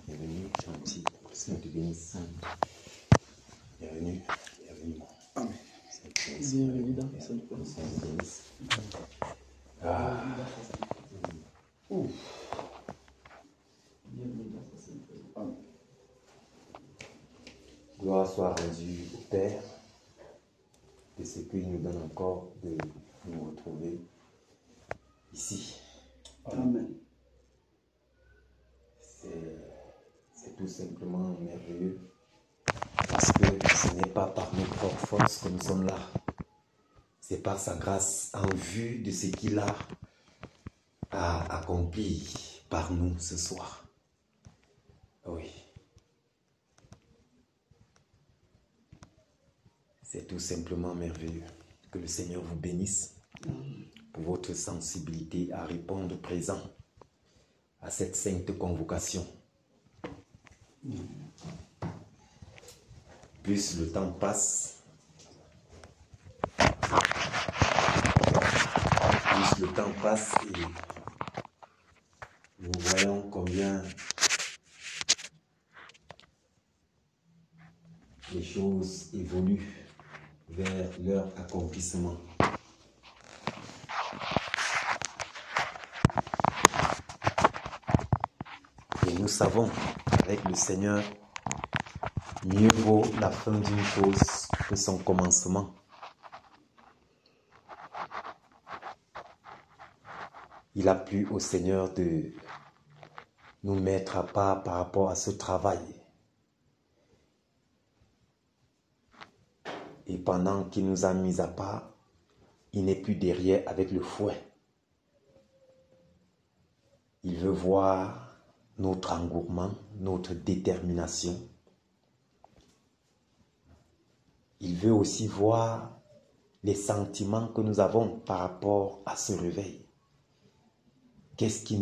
Bienvenue, gentil, que ça devienne saint. Bienvenue. Amen. Bienvenue dans cette bénisse. Ouf. Gloire soit rendue au Père de ce qu'il nous donne encore de nous retrouver ici. Amen. C'est tout simplement merveilleux parce que ce n'est pas par nos propres forces que nous sommes là. C'est par sa grâce en vue de ce qu'il a accompli par nous ce soir. Oui. C'est tout simplement merveilleux. Que le Seigneur vous bénisse pour votre sensibilité à répondre présent à cette sainte convocation. Plus le temps passe, et nous voyons combien les choses évoluent vers leur accomplissement. Et nous savons, avec le Seigneur, mieux vaut la fin d'une chose que son commencement. Il a plu au Seigneur de nous mettre à part par rapport à ce travail. Et pendant qu'il nous a mis à part, il n'est plus derrière avec le fouet. Il veut voir notre engouement, notre détermination. Il veut aussi voir les sentiments que nous avons par rapport à ce réveil. Qu'est-ce qui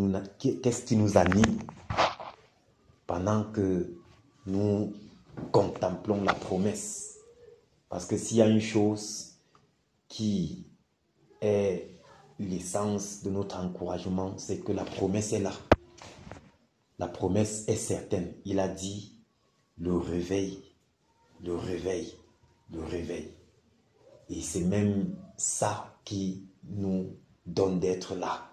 nous anime pendant que nous contemplons la promesse? Parce que s'il y a une chose qui est l'essence de notre encouragement, c'est que la promesse est là. La promesse est certaine. Il a dit le réveil, le réveil, le réveil. Et c'est même ça qui nous donne d'être là.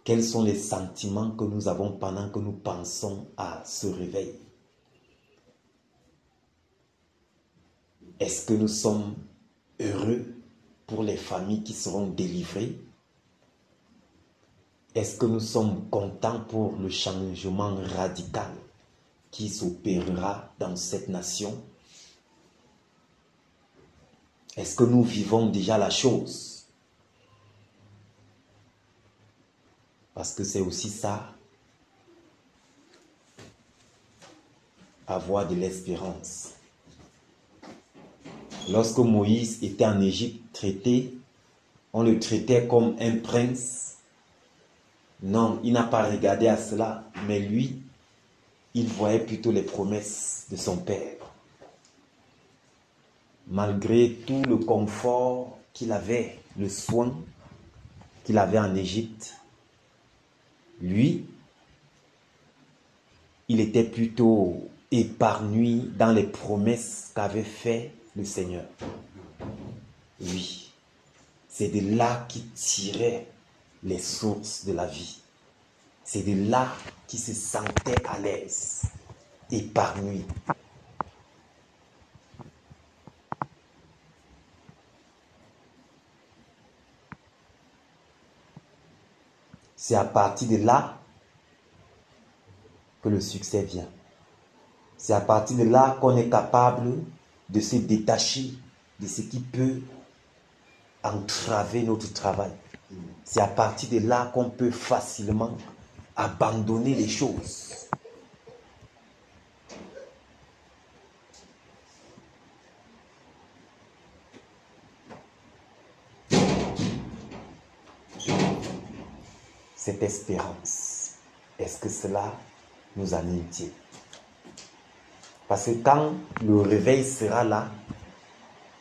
Quels sont les sentiments que nous avons pendant que nous pensons à ce réveil? Est-ce que nous sommes heureux pour les familles qui seront délivrées? Est-ce que nous sommes contents pour le changement radical qui s'opérera dans cette nation? Est-ce que nous vivons déjà la chose? Parce que c'est aussi ça, avoir de l'espérance. Lorsque Moïse était en Égypte traité, on le traitait comme un prince. Non, il n'a pas regardé à cela, mais lui, il voyait plutôt les promesses de son père. Malgré tout le confort qu'il avait, le soin qu'il avait en Égypte, lui, il était plutôt épanoui dans les promesses qu'avait fait le Seigneur. Oui, c'est de là qu'il tirait les sources de la vie. C'est de là qu'il se sentait à l'aise, épanoui. C'est à partir de là que le succès vient. C'est à partir de là qu'on est capable de se détacher de ce qui peut entraver notre travail. C'est à partir de là qu'on peut facilement abandonner les choses. Cette espérance, est-ce que cela nous anime-t-il? Parce que quand le réveil sera là,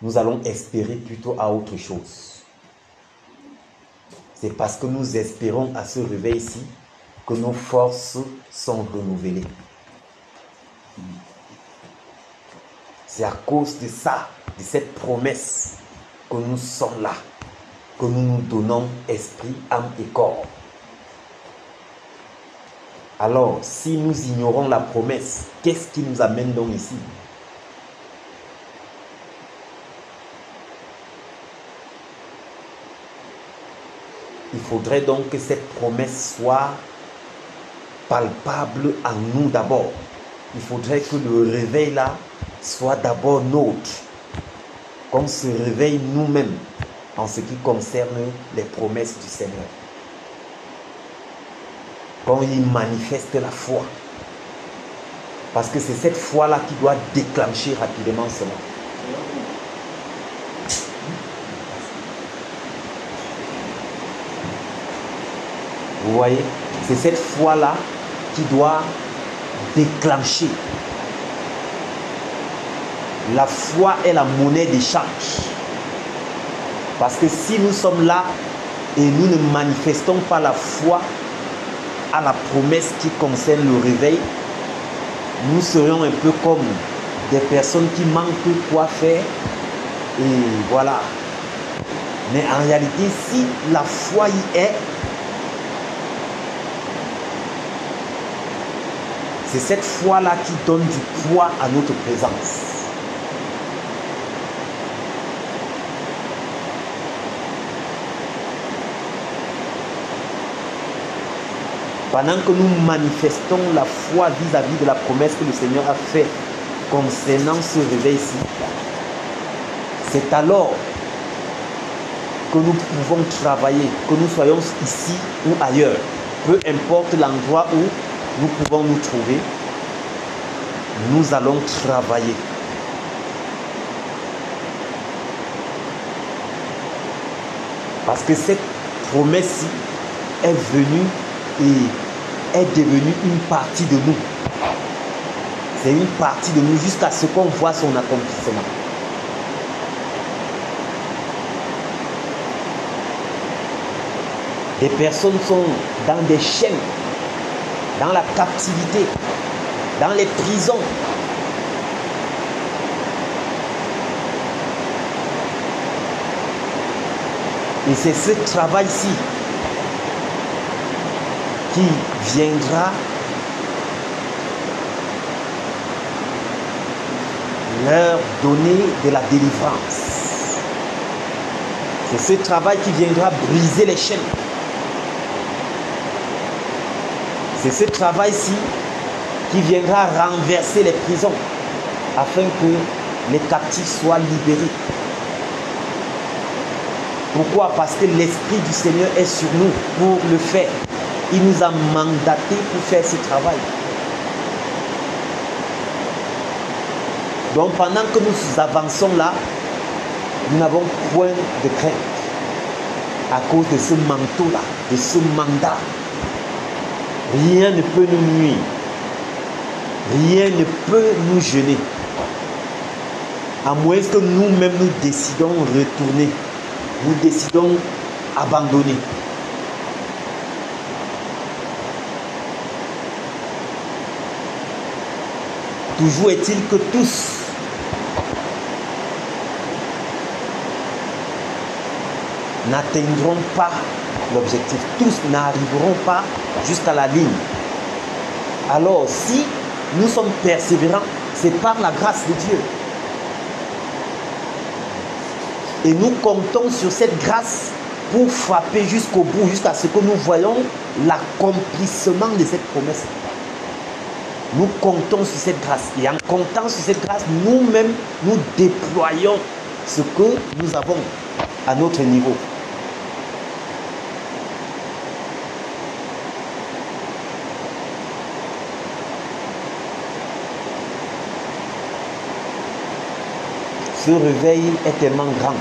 nous allons espérer plutôt à autre chose. C'est parce que nous espérons à ce réveil-ci que nos forces sont renouvelées. C'est à cause de ça, de cette promesse, que nous sommes là, que nous nous donnons esprit, âme et corps. Alors, si nous ignorons la promesse, qu'est-ce qui nous amène donc ici? Il faudrait donc que cette promesse soit palpable en nous d'abord. Il faudrait que le réveil là soit d'abord nôtre. Qu'on se réveille nous-mêmes en ce qui concerne les promesses du Seigneur. Quand il manifeste la foi. Parce que c'est cette foi-là qui doit déclencher rapidement cela. Vous voyez, c'est cette foi-là qui doit déclencher. La foi est la monnaie d'échange. Parce que si nous sommes là et nous ne manifestons pas la foi à la promesse qui concerne le réveil, nous serions un peu comme des personnes qui manquent quoi faire et voilà. Mais en réalité, si la foi y est, c'est cette foi-là qui donne du poids à notre présence. Pendant que nous manifestons la foi vis-à-vis de la promesse que le Seigneur a faite concernant ce réveil-ci, c'est alors que nous pouvons travailler, que nous soyons ici ou ailleurs, peu importe l'endroit où nous pouvons nous trouver, nous allons travailler. Parce que cette promesse-ci est venue et est devenue une partie de nous. C'est une partie de nous jusqu'à ce qu'on voit son accomplissement. Des personnes sont dans des chaînes, dans la captivité, dans les prisons. Et c'est ce travail-ci qui viendra leur donner de la délivrance. C'est ce travail qui viendra briser les chaînes. C'est ce travail-ci qui viendra renverser les prisons afin que les captifs soient libérés. Pourquoi? Parce que l'Esprit du Seigneur est sur nous pour le faire. Il nous a mandatés pour faire ce travail. Donc pendant que nous avançons là, nous n'avons point de crainte à cause de ce manteau-là, de ce mandat. Rien ne peut nous nuire. Rien ne peut nous gêner. À moins que nous-mêmes nous décidons de retourner. Nous décidons d'abandonner. Toujours est-il que tous n'atteindront pas l'objectif. Tous n'arriveront pas jusqu'à la ligne. Alors, si nous sommes persévérants, c'est par la grâce de Dieu. Et nous comptons sur cette grâce pour frapper jusqu'au bout, jusqu'à ce que nous voyons l'accomplissement de cette promesse. Nous comptons sur cette grâce. Et en comptant sur cette grâce, nous-mêmes, nous déployons ce que nous avons à notre niveau. Ce réveil est tellement grand.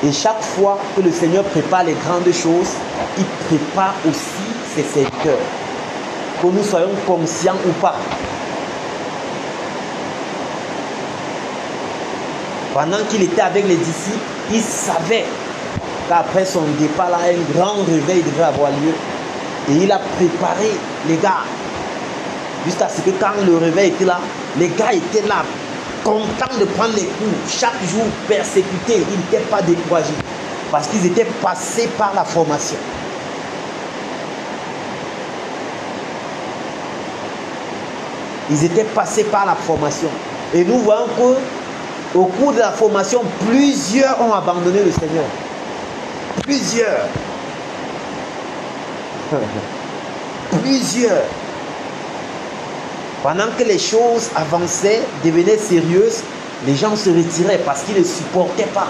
Et chaque fois que le Seigneur prépare les grandes choses, il prépare aussi ses serviteurs. Que nous soyons conscients ou pas. Pendant qu'il était avec les disciples, il savait qu'après son départ, là, un grand réveil devait avoir lieu. Et il a préparé les gars. Jusqu'à ce que quand le réveil était là, les gars étaient là, contents de prendre les cours. Chaque jour persécutés, ils n'étaient pas découragés. Parce qu'ils étaient passés par la formation. Ils étaient passés par la formation. Et nous voyons qu'au cours de la formation, plusieurs ont abandonné le Seigneur. Plusieurs. Plusieurs. Pendant que les choses avançaient, devenaient sérieuses, les gens se retiraient parce qu'ils ne supportaient pas.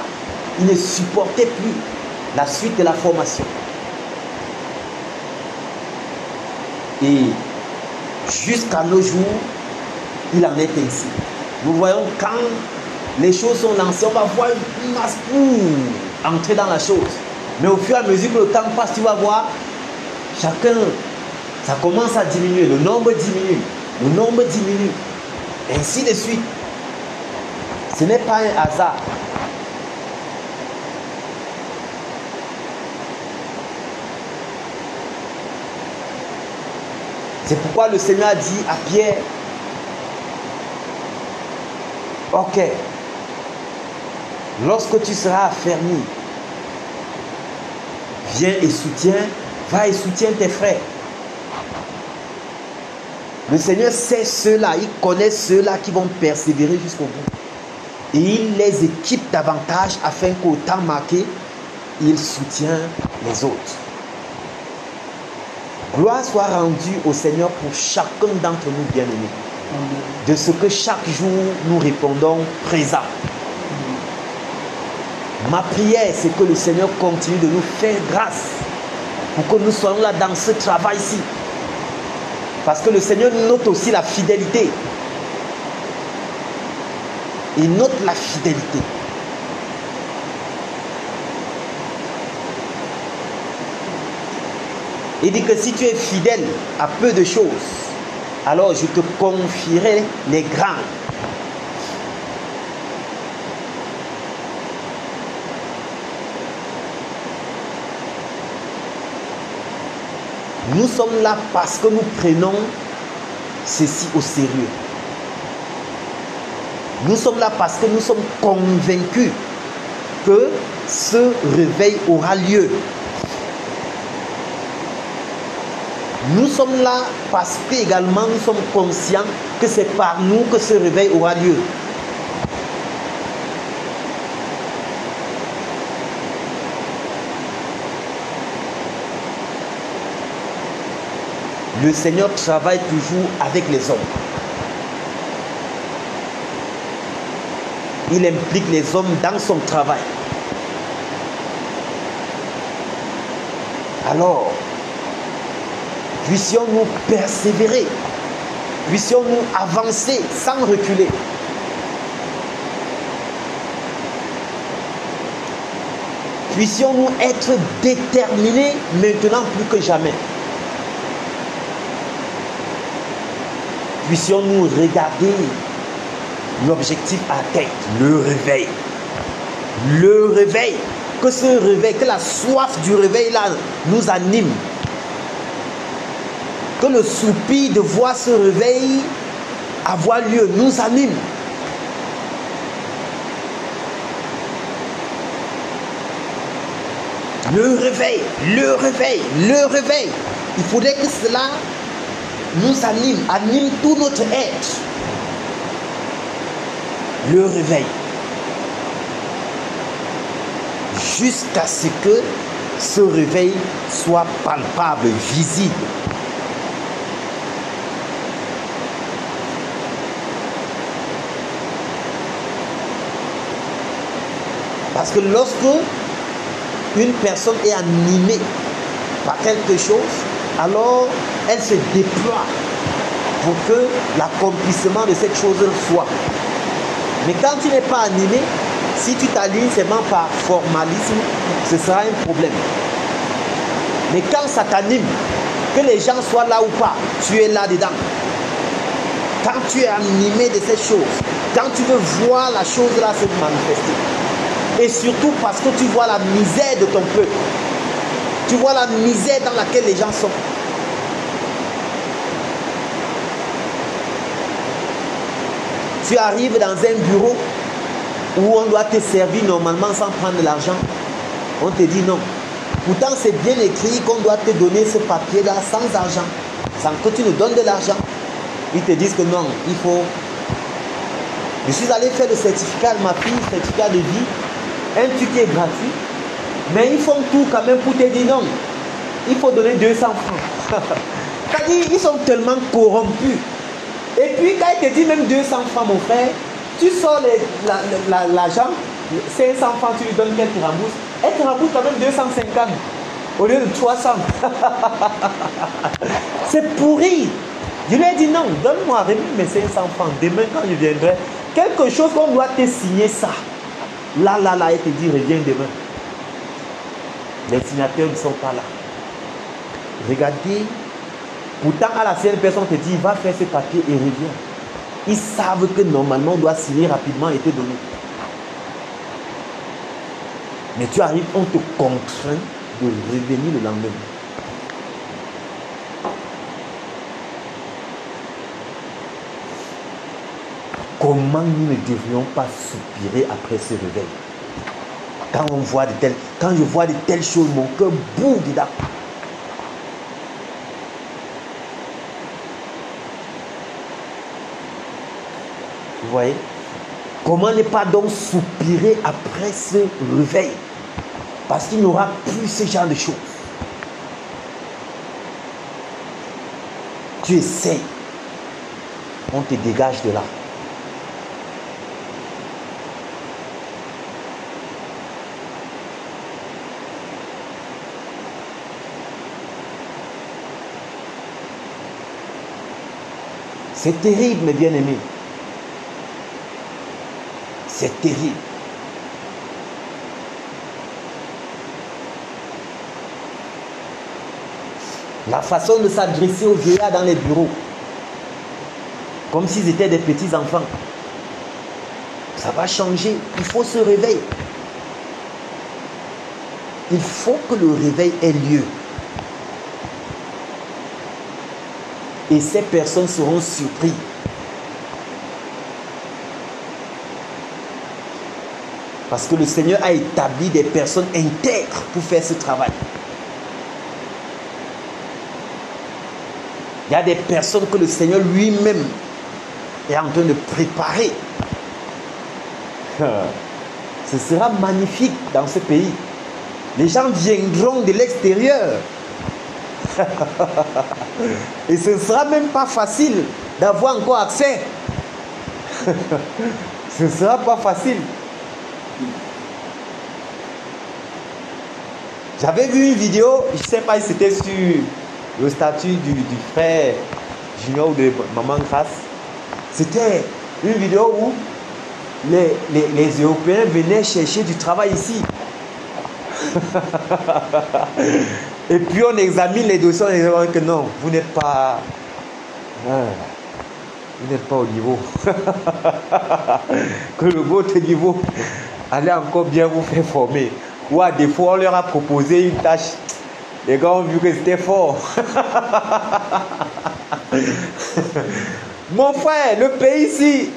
Ils ne supportaient plus la suite de la formation. Et jusqu'à nos jours, il en est ainsi. Nous voyons quand les choses sont lancées, on va voir une masse pour entrer dans la chose. Mais au fur et à mesure que le temps passe, tu vas voir, chacun, ça commence à diminuer, le nombre diminue, le nombre diminue, ainsi de suite. Ce n'est pas un hasard. C'est pourquoi le Seigneur a dit à Pierre, ok, lorsque tu seras affermi, viens et soutiens, va et soutiens tes frères. Le Seigneur sait ceux-là, il connaît ceux-là qui vont persévérer jusqu'au bout. Et il les équipe davantage afin qu'au temps marqué, il soutient les autres. Gloire soit rendue au Seigneur pour chacun d'entre nous bien-aimés. De ce que chaque jour nous répondons présent. Ma prière, c'est que le Seigneur continue de nous faire grâce pour que nous soyons là dans ce travail-ci. Parce que le Seigneur note aussi la fidélité. Il note la fidélité. Il dit que si tu es fidèle à peu de choses, alors je te confierai les grands. Nous sommes là parce que nous prenons ceci au sérieux. Nous sommes là parce que nous sommes convaincus que ce réveil aura lieu. Nous sommes là parce que également nous sommes conscients que c'est par nous que ce réveil aura lieu. Le Seigneur travaille toujours avec les hommes. Il implique les hommes dans son travail. Alors, puissions-nous persévérer, puissions-nous avancer sans reculer. Puissions-nous être déterminés maintenant plus que jamais. Puissions-nous regarder l'objectif à tête, le réveil. Le réveil, que ce réveil, que la soif du réveil là nous anime. Que le soupir de voir ce réveil avoir lieu nous anime. Le réveil, le réveil, le réveil. Il faudrait que cela nous anime, anime tout notre être. Le réveil. Jusqu'à ce que ce réveil soit palpable, visible. Parce que lorsque une personne est animée par quelque chose, alors elle se déploie pour que l'accomplissement de cette chose soit. Mais quand tu n'es pas animé, si tu t'alignes seulement par formalisme, ce sera un problème. Mais quand ça t'anime, que les gens soient là ou pas, tu es là dedans. Quand tu es animé de ces choses, Quand tu veux voir la chose là se manifester. Et surtout parce que tu vois la misère de ton peuple. Tu vois la misère dans laquelle les gens sont. Tu arrives dans un bureau où on doit te servir normalement sans prendre de l'argent. On te dit non. Pourtant, c'est bien écrit qu'on doit te donner ce papier-là sans argent, sans que tu nous donnes de l'argent. Ils te disent que non, il faut... Je suis allé faire le certificat de ma fille, certificat de vie, un truc qui est gratuit, mais ils font tout quand même pour te dire non. Il faut donner 200 francs. C'est-à-dire, ils sont tellement corrompus. Et puis, quand il te dit même 200 francs, mon frère, tu sors l'argent, 500 francs, tu lui donnes qu'elle te rembourse. Elle te rembourse quand même 250 au lieu de 300. C'est pourri. Je lui ai dit non, donne-moi mes 500 francs. Demain, quand je viendrai, quelque chose qu'on doit te signer ça. Là, elle te dit reviens demain. Les signateurs ne sont pas là. Regardez. Pourtant, à la seule personne te dit, va faire ce papier et reviens. Ils savent que normalement, on doit signer rapidement et te donner. Mais tu arrives, on te contraint de revenir le lendemain. Comment nous ne devrions pas soupirer après ce réveil? Quand je vois de telles choses, mon cœur boue dedans. Vous voyez? Comment ne pas donc soupirer après ce réveil? Parce qu'il n'y aura plus ce genre de choses. Tu essaies. On te dégage de là. C'est terrible, mes bien-aimés. C'est terrible. La façon de s'adresser aux vieillards dans les bureaux, comme s'ils étaient des petits enfants, ça va changer. Il faut se réveiller. Il faut que le réveil ait lieu. Et ces personnes seront surprises. Parce que le Seigneur a établi des personnes intègres pour faire ce travail. Il y a des personnes que le Seigneur lui-même est en train de préparer. Ce sera magnifique dans ce pays. Les gens viendront de l'extérieur. Et ce ne sera même pas facile d'avoir encore accès. Ce ne sera pas facile. J'avais vu une vidéo, je ne sais pas si c'était sur le statut du frère Junior ou de Maman Grace. C'était une vidéo où les Européens venaient chercher du travail ici. Et puis on examine les dossiers, on dit que non, vous n'êtes pas... vous n'êtes pas au niveau. Que le votre niveau allait encore bien vous faire former. Ou à défaut, on leur a proposé une tâche. Les gars ont vu que c'était fort. Mon frère, le pays ici.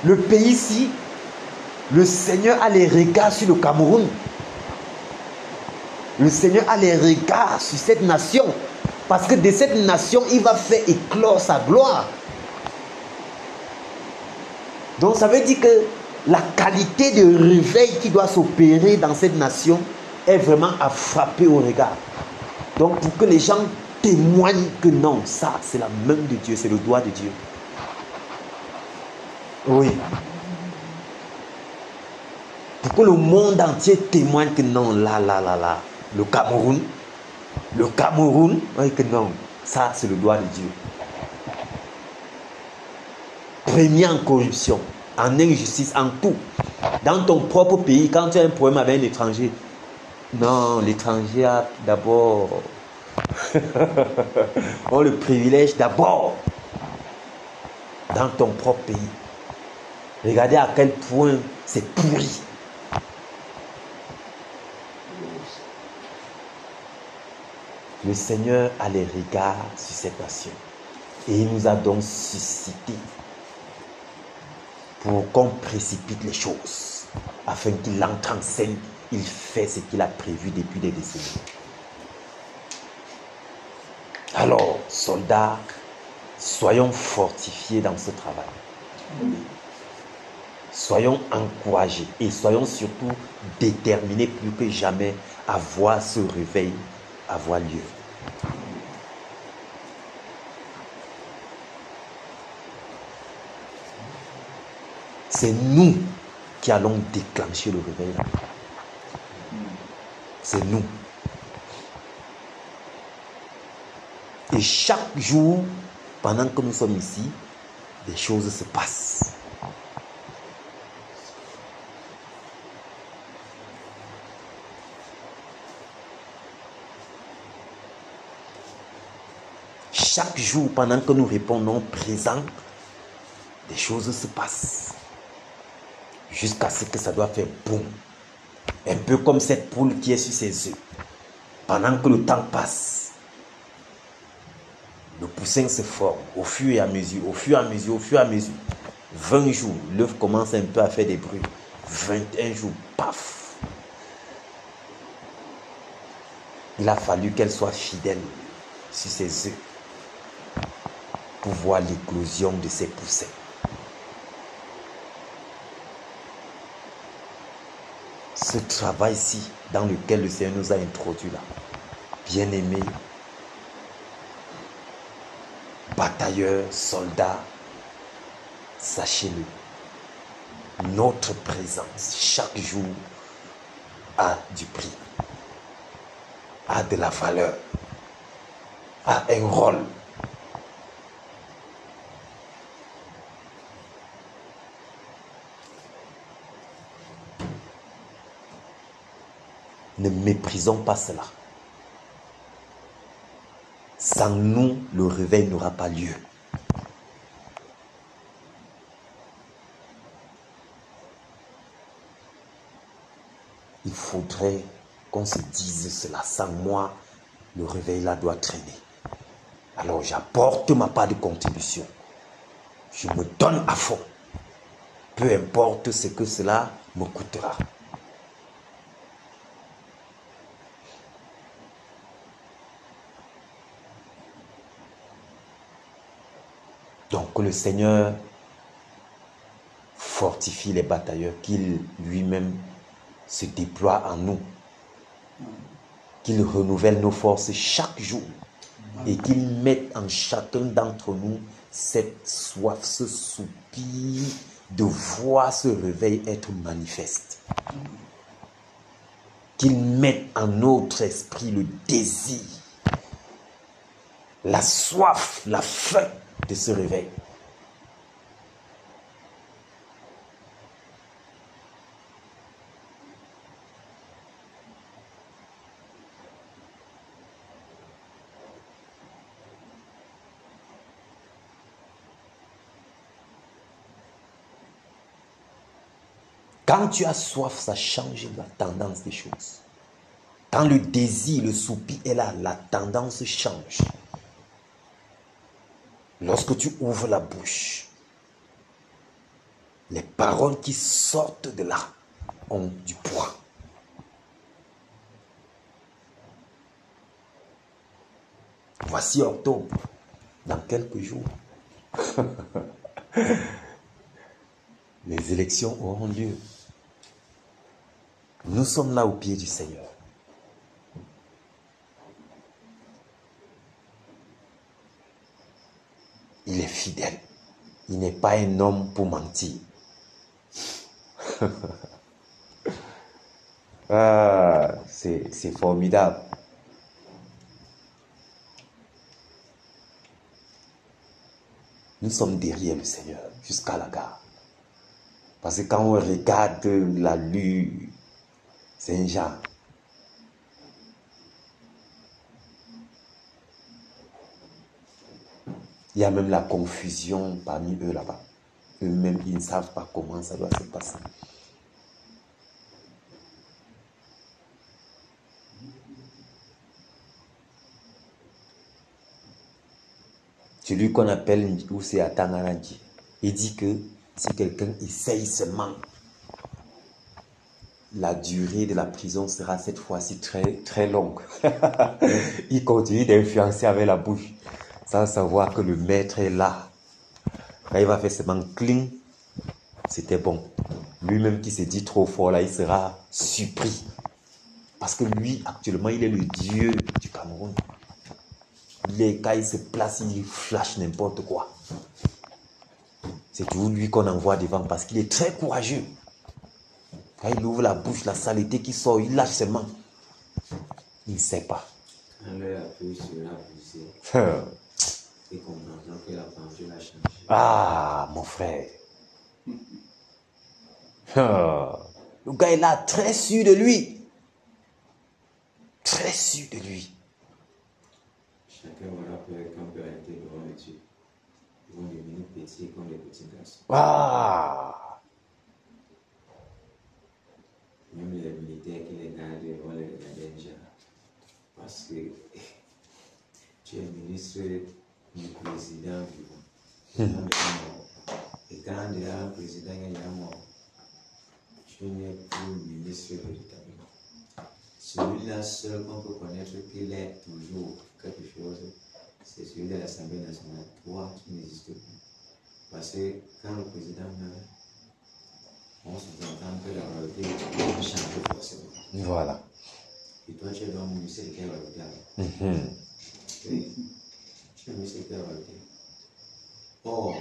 Le pays ici, le Seigneur a les regards sur le Cameroun. Le Seigneur a les regards sur cette nation. Parce que de cette nation, il va faire éclore sa gloire. Donc ça veut dire que la qualité de réveil qui doit s'opérer dans cette nation est vraiment à frapper au regard. Donc pour que les gens témoignent que non, ça c'est la main de Dieu, c'est le doigt de Dieu. Oui. Pour que le monde entier témoigne que non, là, le Cameroun, oui, que non, ça c'est le doigt de Dieu. Premier en corruption, en injustice, en tout. Dans ton propre pays, quand tu as un problème avec un étranger, non, l'étranger a d'abord, on le privilège d'abord. dans ton propre pays. Regardez à quel point c'est pourri. Le Seigneur a les regards sur cette nation. Et il nous a donc suscité pour qu'on précipite les choses, afin qu'il entre en scène, il fait ce qu'il a prévu depuis des décennies. Alors, soldats, soyons fortifiés dans ce travail. Soyons encouragés et soyons surtout déterminés plus que jamais à voir ce réveil avoir lieu. C'est nous qui allons déclencher le réveil. C'est nous. Et chaque jour, pendant que nous sommes ici, des choses se passent. Chaque jour, pendant que nous répondons présent, des choses se passent. Jusqu'à ce que ça doit faire boum. Un peu comme cette poule qui est sur ses œufs. Pendant que le temps passe, le poussin se forme au fur et à mesure, au fur et à mesure, au fur et à mesure. 20 jours, l'œuf commence un peu à faire des bruits. 21 jours, paf. Il a fallu qu'elle soit fidèle sur ses œufs pour voir l'éclosion de ces poussins. Ce travail-ci dans lequel le Seigneur nous a introduits là, bien-aimés, batailleurs, soldats, sachez-le, notre présence chaque jour a du prix, a de la valeur, a un rôle. Ne méprisons pas cela. Sans nous, le réveil n'aura pas lieu. Il faudrait qu'on se dise cela. Sans moi, le réveil là doit traîner. Alors j'apporte ma part de contribution. Je me donne à fond. Peu importe ce que cela me coûtera. Donc que le Seigneur fortifie les batailleurs, qu'il lui-même se déploie en nous, qu'il renouvelle nos forces chaque jour et qu'il mette en chacun d'entre nous cette soif, ce soupir de voir ce réveil être manifeste. Qu'il mette en notre esprit le désir, la soif, la faim de ce réveil. Quand tu as soif, ça change la tendance des choses. Quand le désir, le soupir est là, la tendance change. Lorsque tu ouvres la bouche, les paroles qui sortent de là ont du poids. Voici octobre, dans quelques jours. Les élections auront lieu. Nous sommes là au pied du Seigneur. Il est fidèle. Il n'est pas un homme pour mentir. Ah, c'est formidable. Nous sommes derrière le Seigneur jusqu'à la gare. Parce que quand on regarde l'allure, c'est un genre. Il y a même la confusion parmi eux là-bas. Eux-mêmes, ils ne savent pas comment ça doit se passer. Celui qu'on appelle Ousé Atanganadji, il dit que si quelqu'un essaye seulement, la durée de la prison sera cette fois-ci très, très longue. Il continue d'influencer avec la bouche, sans savoir que le maître est là. Quand il va faire seulement cling, c'était bon. Lui-même qui s'est dit trop fort là, il sera surpris. Parce que lui, actuellement, il est le dieu du Cameroun. Quand il se place, il flash n'importe quoi. C'est toujours lui qu'on envoie devant parce qu'il est très courageux. Quand il ouvre la bouche, la saleté qui sort, il lâche ses mains. Il ne sait pas. Quand l'œil appuie sur la poussée, il comprendra que la peinture a changé. Ah, mon frère. Le gars est là, très sûr de lui. Très sûr de lui. Chacun aura peur qu'on peut arrêter devant le Dieu. Ils vont devenir petits comme les petits garçons. Ah. Même les militaires qui les gardent vont les regarder déjà. Parce que tu es ministre du président vivant. Et quand il y a un président qui est mort, tu n'es plus ministre véritablement. Celui-là seul qu'on peut connaître qu'il est toujours quelque chose, c'est celui de l'Assemblée nationale. Toi, tu n'existes plus. Parce que quand le président meurt, on sous-entend que la royauté va changer forcément. Voilà. Et toi, tu es donc ministre de quelle royauté? Oui, tu es ministre de quelle royauté? Or,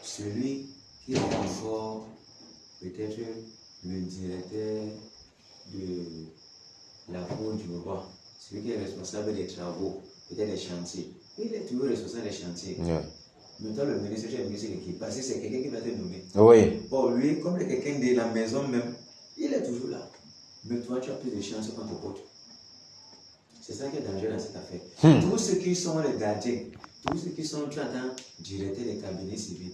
celui qui est encore peut-être le directeur de la cour du roi, celui qui est responsable des travaux, peut-être des chantiers, il est toujours responsable des chantiers. Yeah. Mais toi, le ministre, tu es le ministre de qui? Parce que c'est quelqu'un qui va te nommer. Oui. Or, lui, comme il est quelqu'un de la maison même, il est toujours là. Mais toi, tu as plus de chance qu'on te porte. C'est ça qui est dangereux dans cette affaire. Tous ceux qui sont les gardiens, tous ceux qui sont, tu attends, directeurs des cabinets civils,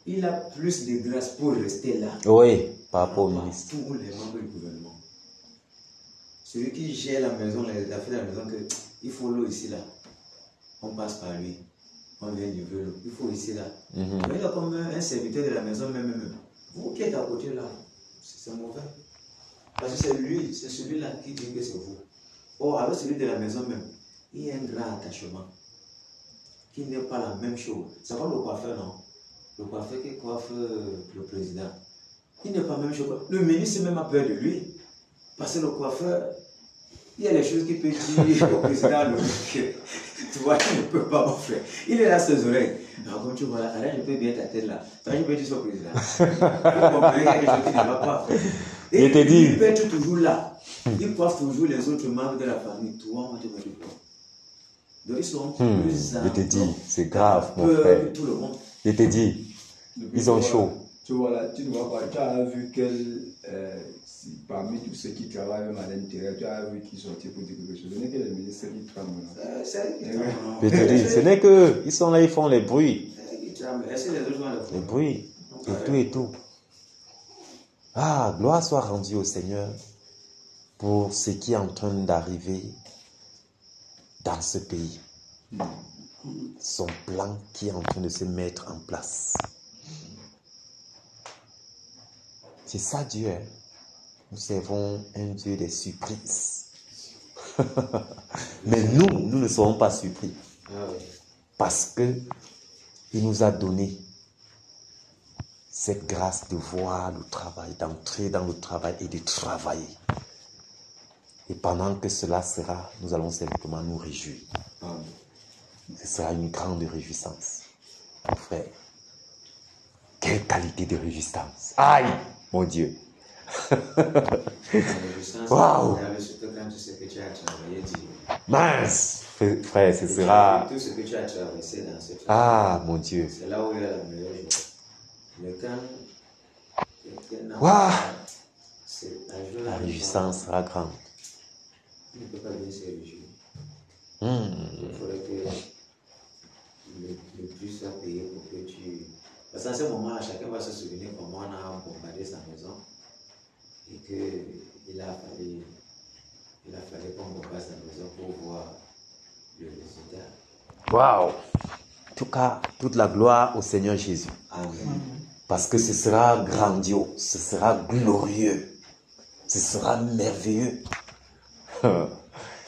il a plus de grâce pour rester là. Oui, par rapport au ministre. Tous les membres du gouvernement. Celui qui gère la maison, les affaires de la maison, que il faut l'eau ici, là. On passe par lui. On vient livrer l'eau. Il faut ici, là. Mais il a comme un serviteur de la maison, même. Vous qui êtes à côté, là, c'est mauvais. Parce que c'est lui, c'est celui-là qui dit que c'est vous. Or, avec celui de la maison même, il y a un grand attachement qui n'est pas la même chose. C'est comme le coiffeur, non? Le coiffeur qui coiffe le président. Il n'est pas la même chose. Le ministre même a peur de lui. Parce que le coiffeur, il y a les choses qu'il peut dire au président. Tu vois, il ne peut pas, mon frère. Il est là, ses oreilles. Alors, comme tu vois là, je peux bien ta tête là. Toi, je peux dire au président. Vous comprenez, il y a quelque chose qui ne va pas. Et il peut être toujours là. Il coiffe toujours les autres membres de la famille. Toi, on te met du bois. Donc, ils sont plus je te dis, c'est grave, mon frère. Tout le monde. Je te dis, ils ont chaud. Tu vois là, tu ne vois pas, tu as vu parmi tous ceux qui travaillent même à l'intérieur, tu as vu qu'ils sont pour dire quelque chose. Ce n'est que les ministres qui tremblent. Je te dis, ce n'est que ils sont là, ils font les bruits. Les bruits. Et tout. Ah, gloire soit rendue au Seigneur pour ce qui est en train d'arriver dans ce pays. Son plan qui est en train de se mettre en place. C'est ça Dieu. Hein? Nous servons un Dieu des surprises. Mais nous ne serons pas surpris. Parce que il nous a donné cette grâce de voir le travail, d'entrer dans le travail et de travailler. Et pendant que cela sera, nous allons simplement nous réjouir. Ce sera une grande réjouissance. Mon frère, quelle qualité de réjouissance. Aïe, mon Dieu. Waouh. Mince, frère, ce sera... Tout ce que tu as traversé dans cette Ah, mon Dieu. c'est là où il y a la meilleure joie. Le camp, Waouh. la La réjouissance sera grande. Il ne peut pas bien se réjouir. Il faudrait que le plus à payer pour que tu... Parce qu'à ce moment, chacun va se souvenir comment on a bombardé sa maison et qu'il a fallu qu'on bombarde sa maison pour voir le résultat. Waouh! En tout cas, toute la gloire au Seigneur Jésus. Amen. Parce que ce sera grandiose, ce sera glorieux, ce sera merveilleux.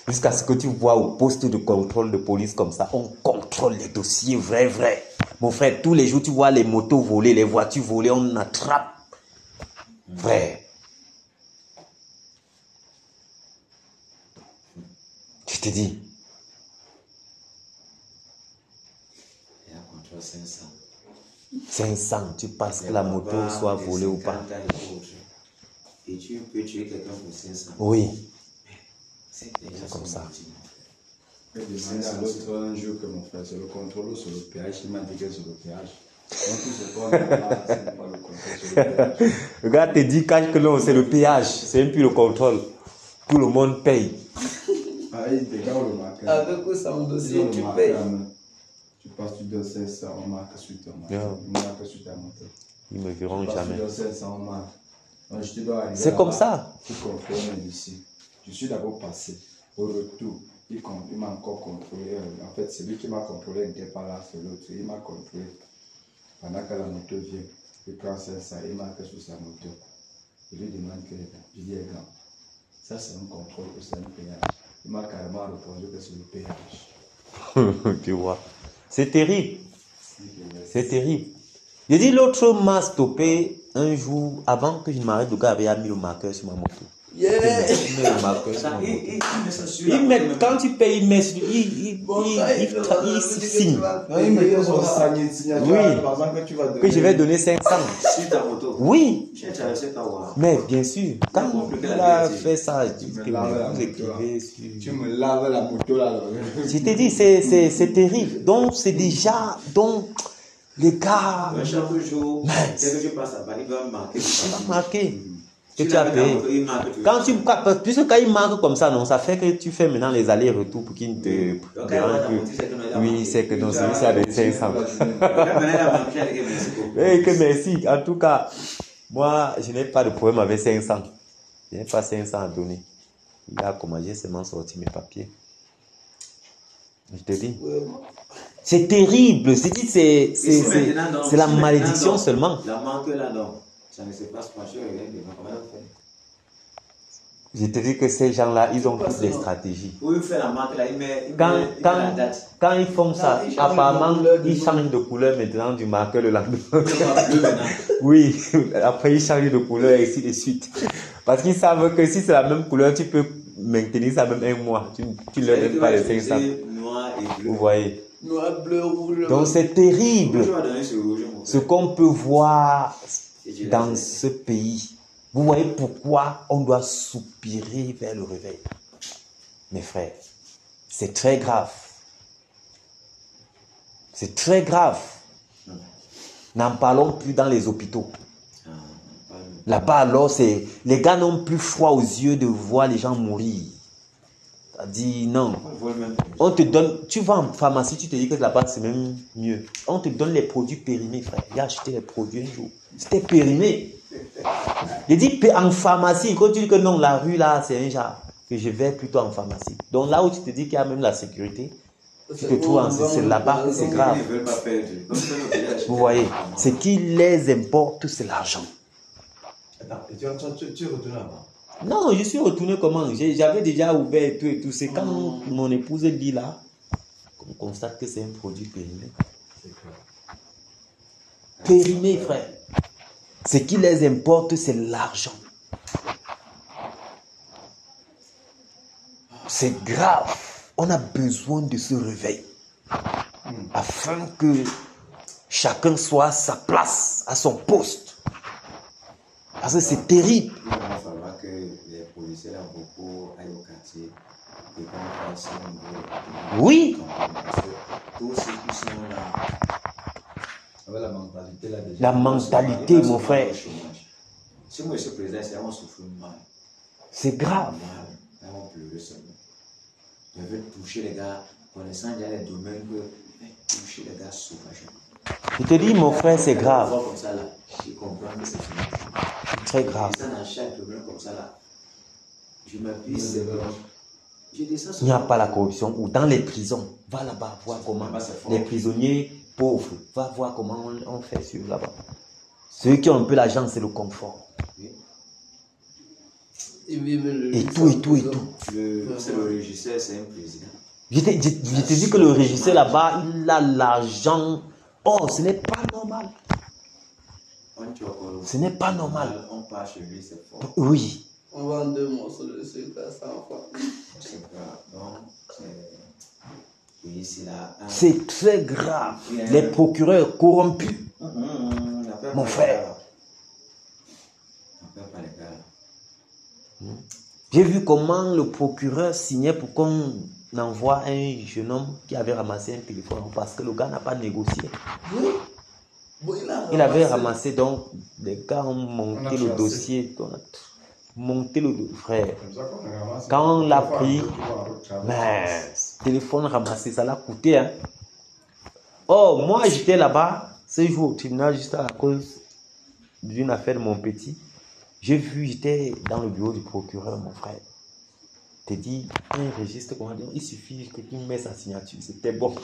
Jusqu'à ce que tu vois au poste de contrôle de police comme ça, on contrôle les dossiers vrai. Mon frère, tous les jours, tu vois les motos volées, les voitures volées, on attrape. Vrai. Je te dis. Et un contrôle 500. 500, tu passes que la moto soit volée ou pas. Et tu peux tuer quelqu'un pour 500. Oui. C'est comme ça. Je demandé à l'autre un jour que mon frère, c'est le contrôle ou sur le péage. Il m'a dit que c'est le péage. Donc tout ce qu'on a là, ce n'est pas le contrôle sur le péage. Le gars te dit cache que non, c'est le péage, c'est même plus le contrôle. Tout le monde paye. Ah, les gars, on le marque. Avec quoi ça, mon dossier, tu payes. Tu passes, tu donnes 500, on marque sur ton moto. Yeah. On marque sur ta moto. Ils me verront Tu passes, jamais. tu donnes 500, on marque. Donc, je te dois arriver C'est comme là-bas, ça. Tu contrôles ici. Je suis d'abord passé. Au retour, il m'a encore contrôlé. En fait, celui qui m'a contrôlé n'était pas là, c'est l'autre. Il m'a contrôlé. Pendant que la moto vient, il prend 500, il marque sur sa moto. Je lui demande que je dis, grand, ça c'est un contrôle ou c'est un péage. Il m'a carrément répondu que c'est le péage. Tu vois. C'est terrible. C'est terrible. J'ai dit, l'autre m'a stoppé un jour avant que je ne m'arrête. Le gars avait mis le marqueur sur ma moto. Yeah. Il met le marqueur sur ma moto. Quand tu payes, il met sur il signe. Il me dit son signature, Oui. par exemple, que tu vas donner. Que je vais donner 500. Sur ta moto. Oui. Je sais pas voir. Mais bien sûr, quand il a fait ça, je dis que vous écrivez sur... Tu me laves la moto là. Je t'ai dit, c'est terrible. Donc, c'est déjà... Donc, les gars... Chaque jour, dès que tu passes à Bali, il va marquer. Il va marquer que tu as payé. Quand puisque quand il marque comme ça, non, ça fait que tu fais maintenant les allers-retours pour qu'il ne te dérange plus. Oui, c'est que non, celui-ci a des 500. Eh, que merci. En tout cas, moi, je n'ai pas de problème avec 500. Je n'ai pas 500 à donner. Il a comment j'ai seulement sorti mes papiers. Je te dis. C'est terrible. C'est la malédiction seulement. La manque là, non. Ça ne se passe pas. Je regarde devant. Comment on fait? Je te dis que ces gens-là, ils ont toutes des stratégies. Où il fait la marque là, il met la date. Quand ils font ça, apparemment, ils changent de couleur maintenant du marqueur le lendemain. Oui, après ils changent de couleur et ainsi de suite. Parce qu'ils savent que si c'est la même couleur, tu peux maintenir ça même un mois. Tu ne leur donnes pas les 500. Noir et bleu. Vous voyez. Noir, bleu, rouge. Donc c'est terrible. Ce qu'on peut voir dans ce pays. Vous voyez pourquoi on doit soupirer vers le réveil. Mes frères, c'est très grave. C'est très grave. N'en parlons plus dans les hôpitaux. Là-bas, alors, les gars n'ont plus froid aux yeux de voir les gens mourir. C'est-à-dire, non. On te donne, tu vas en pharmacie, tu te dis que là-bas, c'est même mieux. On te donne les produits périmés, frère. J'ai acheté les produits un jour. C'était périmé. Je dis en pharmacie, quand tu dis que non, la rue là, c'est un genre, que je vais plutôt en pharmacie. Donc là où tu te dis qu'il y a même la sécurité, tu te trouves c'est là-bas que c'est grave. Vous voyez, ce qui les importe, c'est l'argent. Attends, tu retournes là-bas? Non, je suis retourné comment? J'avais déjà ouvert et tout. C'est quand mon épouse dit là, qu'on constate que c'est un produit périmé. Périmé, frère. Ce qui les importe, c'est l'argent. C'est grave. On a besoin de ce réveil. Afin que chacun soit à sa place, à son poste. Parce que c'est terrible. Il va falloir que les policiers là beaucoup aillent au quartier et qu'on fasse un nouveau. Oui. Parce que tous ceux qui sont là, avec la mentalité là déjà. La mentalité, mon frère. Si moi je suis président, c'est vraiment souffrir mal. C'est grave. Là, on pleurer seulement. Je veux toucher les gars, connaissant déjà les domaines que toucher les gars sauvages. Je te dis, mon frère, c'est grave. Comme ça, là, je comprends que c'est fini. Très grave. Ça, dans chaque problème comme ça, là, je m'appuie, c'est bon. Il n'y a pas la corruption. Ou dans les prisons, va là-bas, voir comment les prisonniers pauvres, va voir comment on fait sur là-bas. Ceux qui ont un peu l'argent, c'est le confort. Oui. Et tout. C'est le régisseur, c'est un président. Je t'ai dit que le régisseur là-bas, il a l'argent. Oh, ce n'est pas normal. Ce n'est pas normal. On part chez lui, c'est fort. Oui. On vend 2 morceaux de sucre à 100 fois. C'est grave. Donc, ici, là. C'est très grave. Les procureurs corrompus. Mon frère. J'ai vu comment le procureur signait pour qu'on envoie un jeune homme qui avait ramassé un téléphone parce que le gars n'a pas négocié. Oui, il avait ramassé, donc les gars ont monté le dossier. Monté le frère. Quand on l'a pris, mais téléphone ramassé, ça l'a coûté. Hein. Oh, moi j'étais là-bas ce jour au tribunal juste à cause d'une affaire de mon petit. J'ai vu, j'étais dans le bureau du procureur, mon frère. T'es dit, un registre, comment dire, il suffit que tu mets sa signature, c'était bon.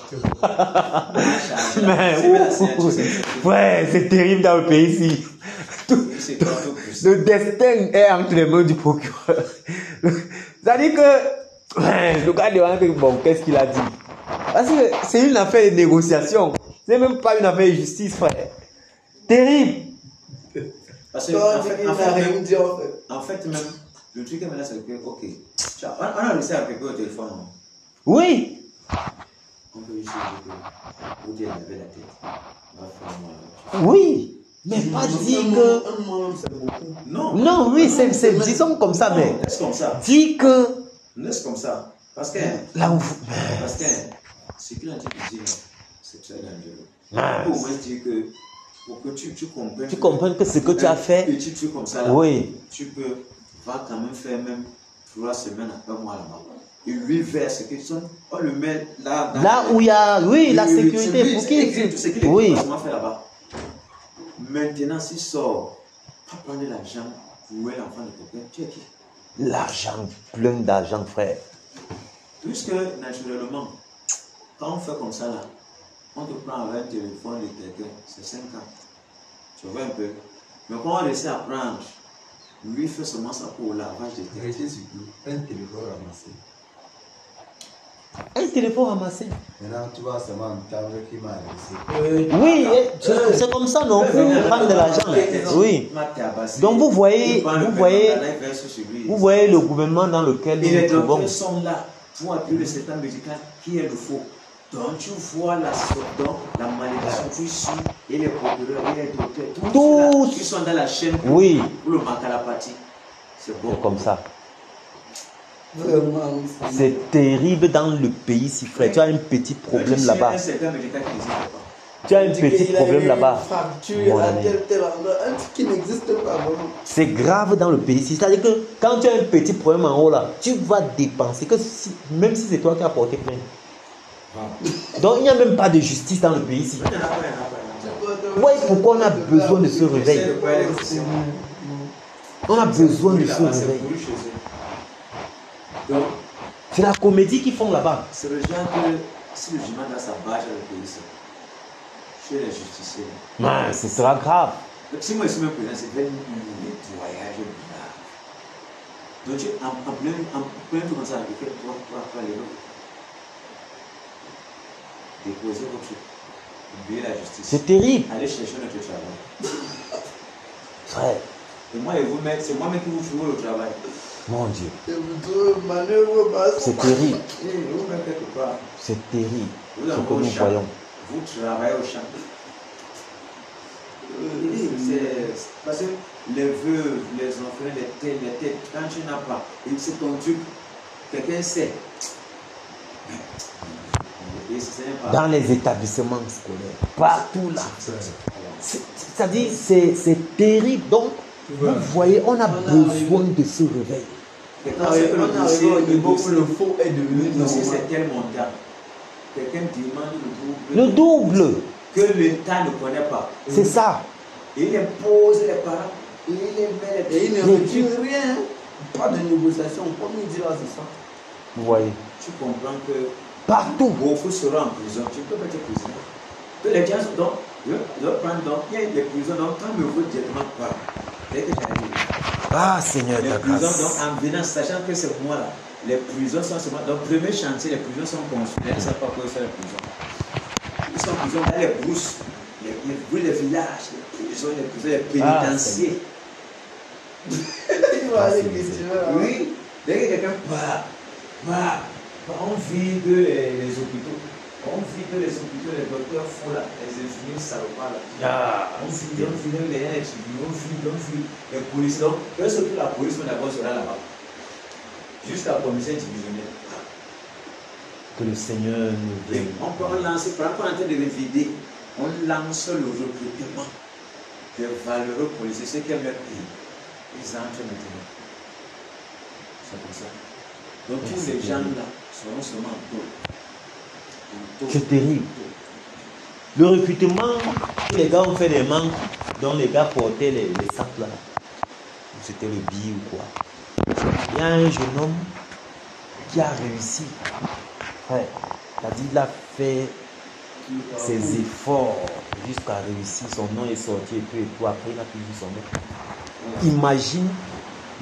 Mais, ouais, c'est terrible dans le pays ici. Le destin est entre les mains du procureur. C'est-à-dire que, le gars demande, bon, qu'est-ce qu'il a dit? Parce que c'est une affaire de négociation. C'est même pas une affaire de justice, frère. Terrible. Parce que, en fait, même, le truc est maintenant, c'est que, ok, on a réussi à récupérer au téléphone. Non? Oui. On peut juste vous dire lever la tête. Oui. Mais pas dire que. Non, oui, c'est disons comme ça, mais. Laisse comme ça. Dis que. Laisse comme ça. Parce que. Parce que ce qu'il a dit, c'est très dangereux. Au moins dire que. Pour que tu comprennes. Tu comprennes que ce que tu as fait. Et tu comme ça, là, oui. Tu peux. Va quand même faire même 3 semaines après moi là-bas. Il lui verse quelque chose. On le met là. Là où il y a. Oui, la sécurité. Pour qui. Tout ce qu'il oui. fait là-bas. Maintenant, s'il sort, pas prendre l'argent pour louer l'enfant de quelqu'un, tu es qui? L'argent, plein d'argent, frère. Puisque, naturellement, quand on fait comme ça, là, on te prend avec un téléphone de quelqu'un, c'est 5 ans. Tu vois un peu. Mais quand on essaie à prendre, lui fait seulement ça pour le lavage de tête. Un téléphone ramassé. Un téléphone ramassé. Maintenant, tu vas seulement entendre qui m'a laissé. Oui, c'est comme ça, non? Pour prendre de l'argent. Oui. Donc vous voyez le gouvernement dans lequel nous nous trouvons. Les sont là pour appuyer le système médical qui est le faux. Donc tu vois la malédiction qui suit et les procureurs et les docteurs, tous qui sont dans la chaîne pour le macalapathie. C'est bon. Comme ça. C'est terrible dans le pays, si frère. Tu as un petit problème là-bas. Tu as un petit problème là-bas. C'est grave dans le pays. C'est-à-dire que quand tu as un petit problème en haut là, tu vas dépenser, même si c'est toi qui as porté plainte. Donc il n'y a même pas de justice dans le pays ici. Oui, pourquoi on a besoin de ce réveil? On a besoin de ce réveil. C'est la comédie qu'ils font là-bas. C'est le genre que si le jugement dans sa bâche dans le pays, chez les justiciers. Mais ce sera grave. Si moi je suis même présent, c'est vraiment un nettoyage grave. Donc tu en plein tout comme ça, il fait 3 les autres. Déposer votre truc. Oubliez la justice. C'est terrible. Allez chercher notre travail. Frère. Et moi, c'est moi-même qui vous fais le travail. Mon Dieu. C'est terrible. C'est terrible. Ce que nous voyons. Vous travaillez au champ. Parce que les veuves, les enfants, les têtes, quand tu n'as pas, et c'est ton truc, quelqu'un sait. Dans les établissements scolaires, partout là. C'est-à-dire, c'est terrible. Donc, vous voyez, on a besoin de ce réveil. On arrive au niveau où le faux est devenu normal. C'est tellement grave. quelqu'un demande le double. Le double. Que l'État ne connaît pas. C'est ça. Il impose les parents. Il les met Et il ne retire rien. Pas de négociation. Comme il dit là, c'est ça. Vous voyez. Tu comprends que Partout. beaucoup seront en prison. Tu peux pas être président. Que les gens sont donc, leur prendre donc, il y a des prisons, donc quand me vote directement pas. Dès que j'arrive. Ah, Seigneur de Les la prisons, grâce. donc en venant, sachant que c'est moi là, les prisons sont seulement. Donc, premier chantier, les prisons sont construites. Ils ne savent pas quoi c'est les prisons. Ils sont en prison dans les brousses, les villages, les prisons, les pénitenciers. Il va aller questionner. Oui, dès que quelqu'un part, on vide les hôpitaux. On vide les hôpitaux, les docteurs fous là, les infirmiers salopards là. On vide les étudiants, on vide les policiers. Donc, surtout la police, on d'abord sera là-bas. Jusqu'à la commissaire divisionnaire. Que le Seigneur nous vienne. On peut lancer, par exemple, en train de les vider, on lance le recrutement des valeureux policiers, ceux qui aiment leur pays. Ils entrent maintenant. C'est comme ça. Donc tous ces gens-là seront seulement en taux. C'est terrible. Le recrutement, les gars ont fait des manques dont les gars portaient les sacs là. C'était le billet ou quoi. Il y a un jeune homme qui a réussi. Ouais. C'est-à-dire qu'il a fait ses efforts jusqu'à réussir. Son nom est sorti et tout. Après, il n'a plus vu son nom. Imagine,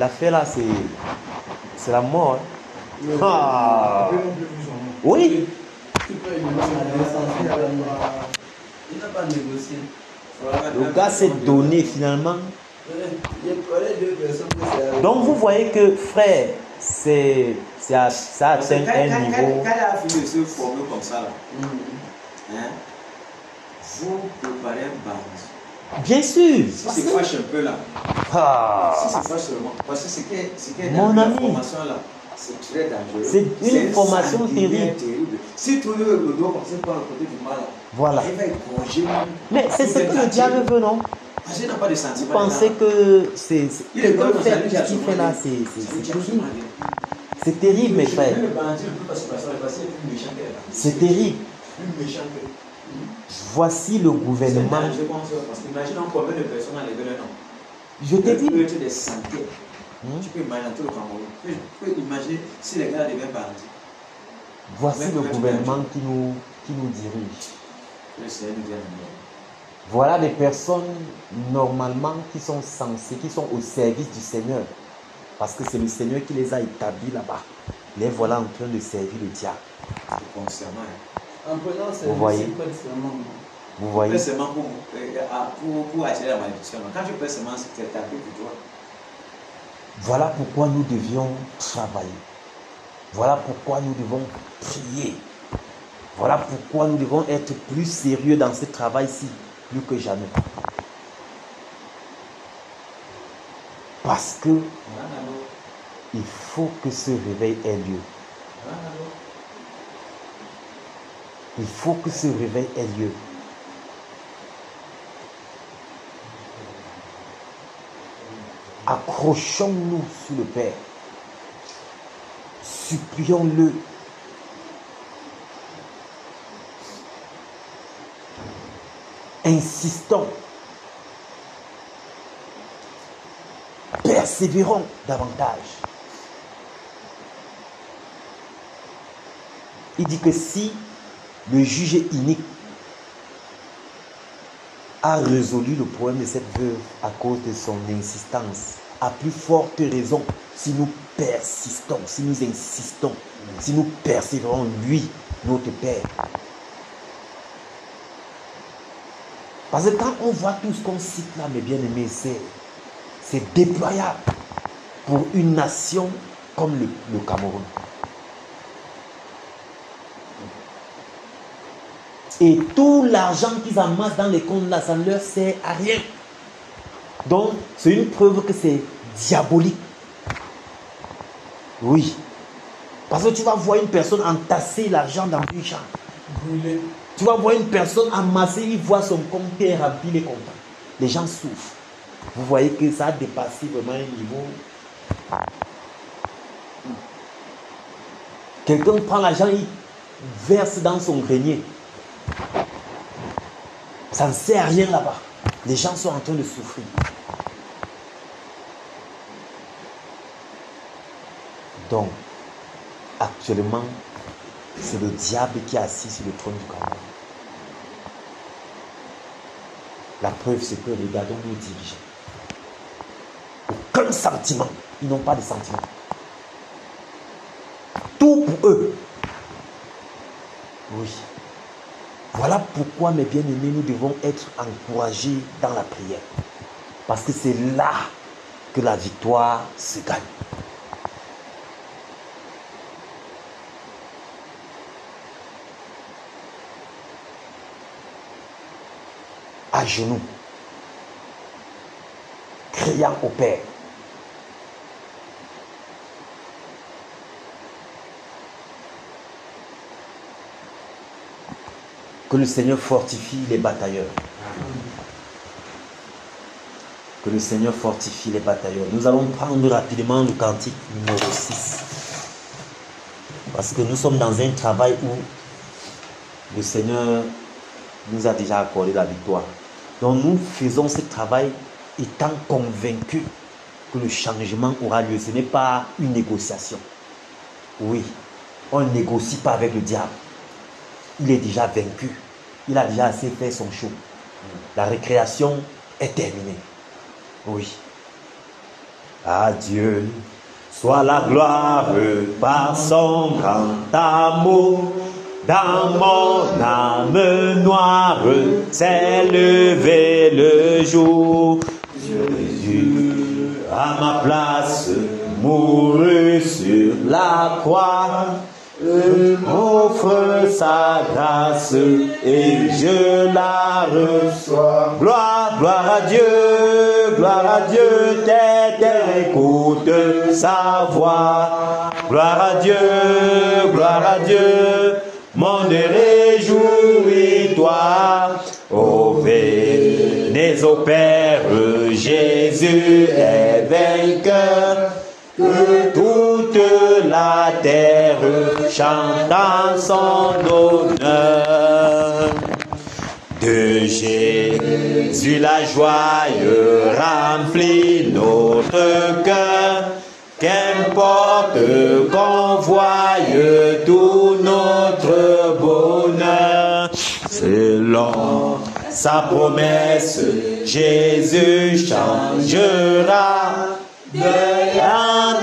l'affaire là, c'est la mort. Hein. Ah. Oui. Il n'a pas négocié. Le gars s'est donné finalement. Donc vous voyez que frère, ça atteint un niveau. Quand il a fini de se former comme ça, là, hein, vous préparez un bandit. Bien sûr. Si c'est fâche un peu là, si c'est fâche seulement, parce que ce qui est dans la formation là, c'est très dangereux. C'est une formation terrible. Si tu le dos comme ça par le côté du mal, voilà. il va égorger. Mais c'est ce que le diable veut, non? Parce qu'il n'a pas de sentiment. Vous pensez que c'est ce qu'il fait là, c'est terrible, mes frères. C'est terrible. Voici le gouvernement. Parce qu'imagine combien de personnes ont levé le nom. Je te dis. Des centaines. Tu peux imaginer tout le Cameroun. Tu peux imaginer si les gars deviennent bandits. Voici le gouvernement qui nous dirige. Le Seigneur nous vient. Voilà des personnes normalement qui sont censées, qui sont au service du Seigneur. Parce que c'est le Seigneur qui les a établis là-bas. Les voilà en train de servir le diable. En prenant vous voyez? Vous voyez? Pour attirer la malédiction. Quand tu peux seulement, c'est tapé pour toi. Voilà pourquoi nous devions travailler. Voilà pourquoi nous devons prier. Voilà pourquoi nous devons être plus sérieux dans ce travail-ci, plus que jamais. Parce que il faut que ce réveil ait lieu. Il faut que ce réveil ait lieu. Accrochons-nous sur le Père. Supplions-le. Insistons. Persévérons davantage. Il dit que si le juge inique a résolu le problème de cette veuve à cause de son insistance, à plus forte raison, si nous persistons, si nous insistons, si nous persévérons, lui, notre Père. Parce que quand on voit tout ce qu'on cite là, mes bien-aimés, c'est déployable pour une nation comme le Cameroun. Et tout l'argent qu'ils amassent dans les comptes là, ça ne leur sert à rien. Donc, c'est une preuve que c'est diabolique. Oui. Parce que tu vas voir une personne entasser l'argent dans une chambre. Brûler. Tu vas voir une personne amasser, il voit son compte qui est rempli, les comptes. Les gens souffrent. Vous voyez que ça a dépassé vraiment un niveau. Quelqu'un prend l'argent, verse dans son grenier. Ça ne sert à rien là-bas. Les gens sont en train de souffrir. Donc, actuellement, c'est le diable qui est assis sur le trône du Cameroun. La preuve, c'est que regardons nos dirigeants. Aucun sentiment. Ils n'ont pas de sentiment. Tout pour eux. Oui. Voilà pourquoi, mes bien-aimés, nous devons être encouragés dans la prière. Parce que c'est là que la victoire se gagne. À genoux, criant au Père. Que le Seigneur fortifie les batailleurs. Que le Seigneur fortifie les batailleurs. Nous allons prendre rapidement le cantique numéro 6. Parce que nous sommes dans un travail où le Seigneur nous a déjà accordé la victoire. Donc nous faisons ce travail étant convaincus que le changement aura lieu. Ce n'est pas une négociation. Oui, on ne négocie pas avec le diable. Il est déjà vaincu. Il a déjà assez fait son show. La récréation est terminée. Oui. À Dieu soit la gloire par son grand amour. Dans mon âme noire s'est levé le jour. Jésus à ma place mourut sur la croix. M'offre sa grâce et je la reçois. Gloire, gloire à Dieu, terre écoute sa voix. Gloire à Dieu, monde réjouis-toi. Ô venez au Père, Jésus est vainqueur. Que toute la terre chante en son honneur. De Jésus la joie remplit notre cœur. Qu'importe qu'on voie tout notre bonheur. Selon sa promesse, Jésus changera en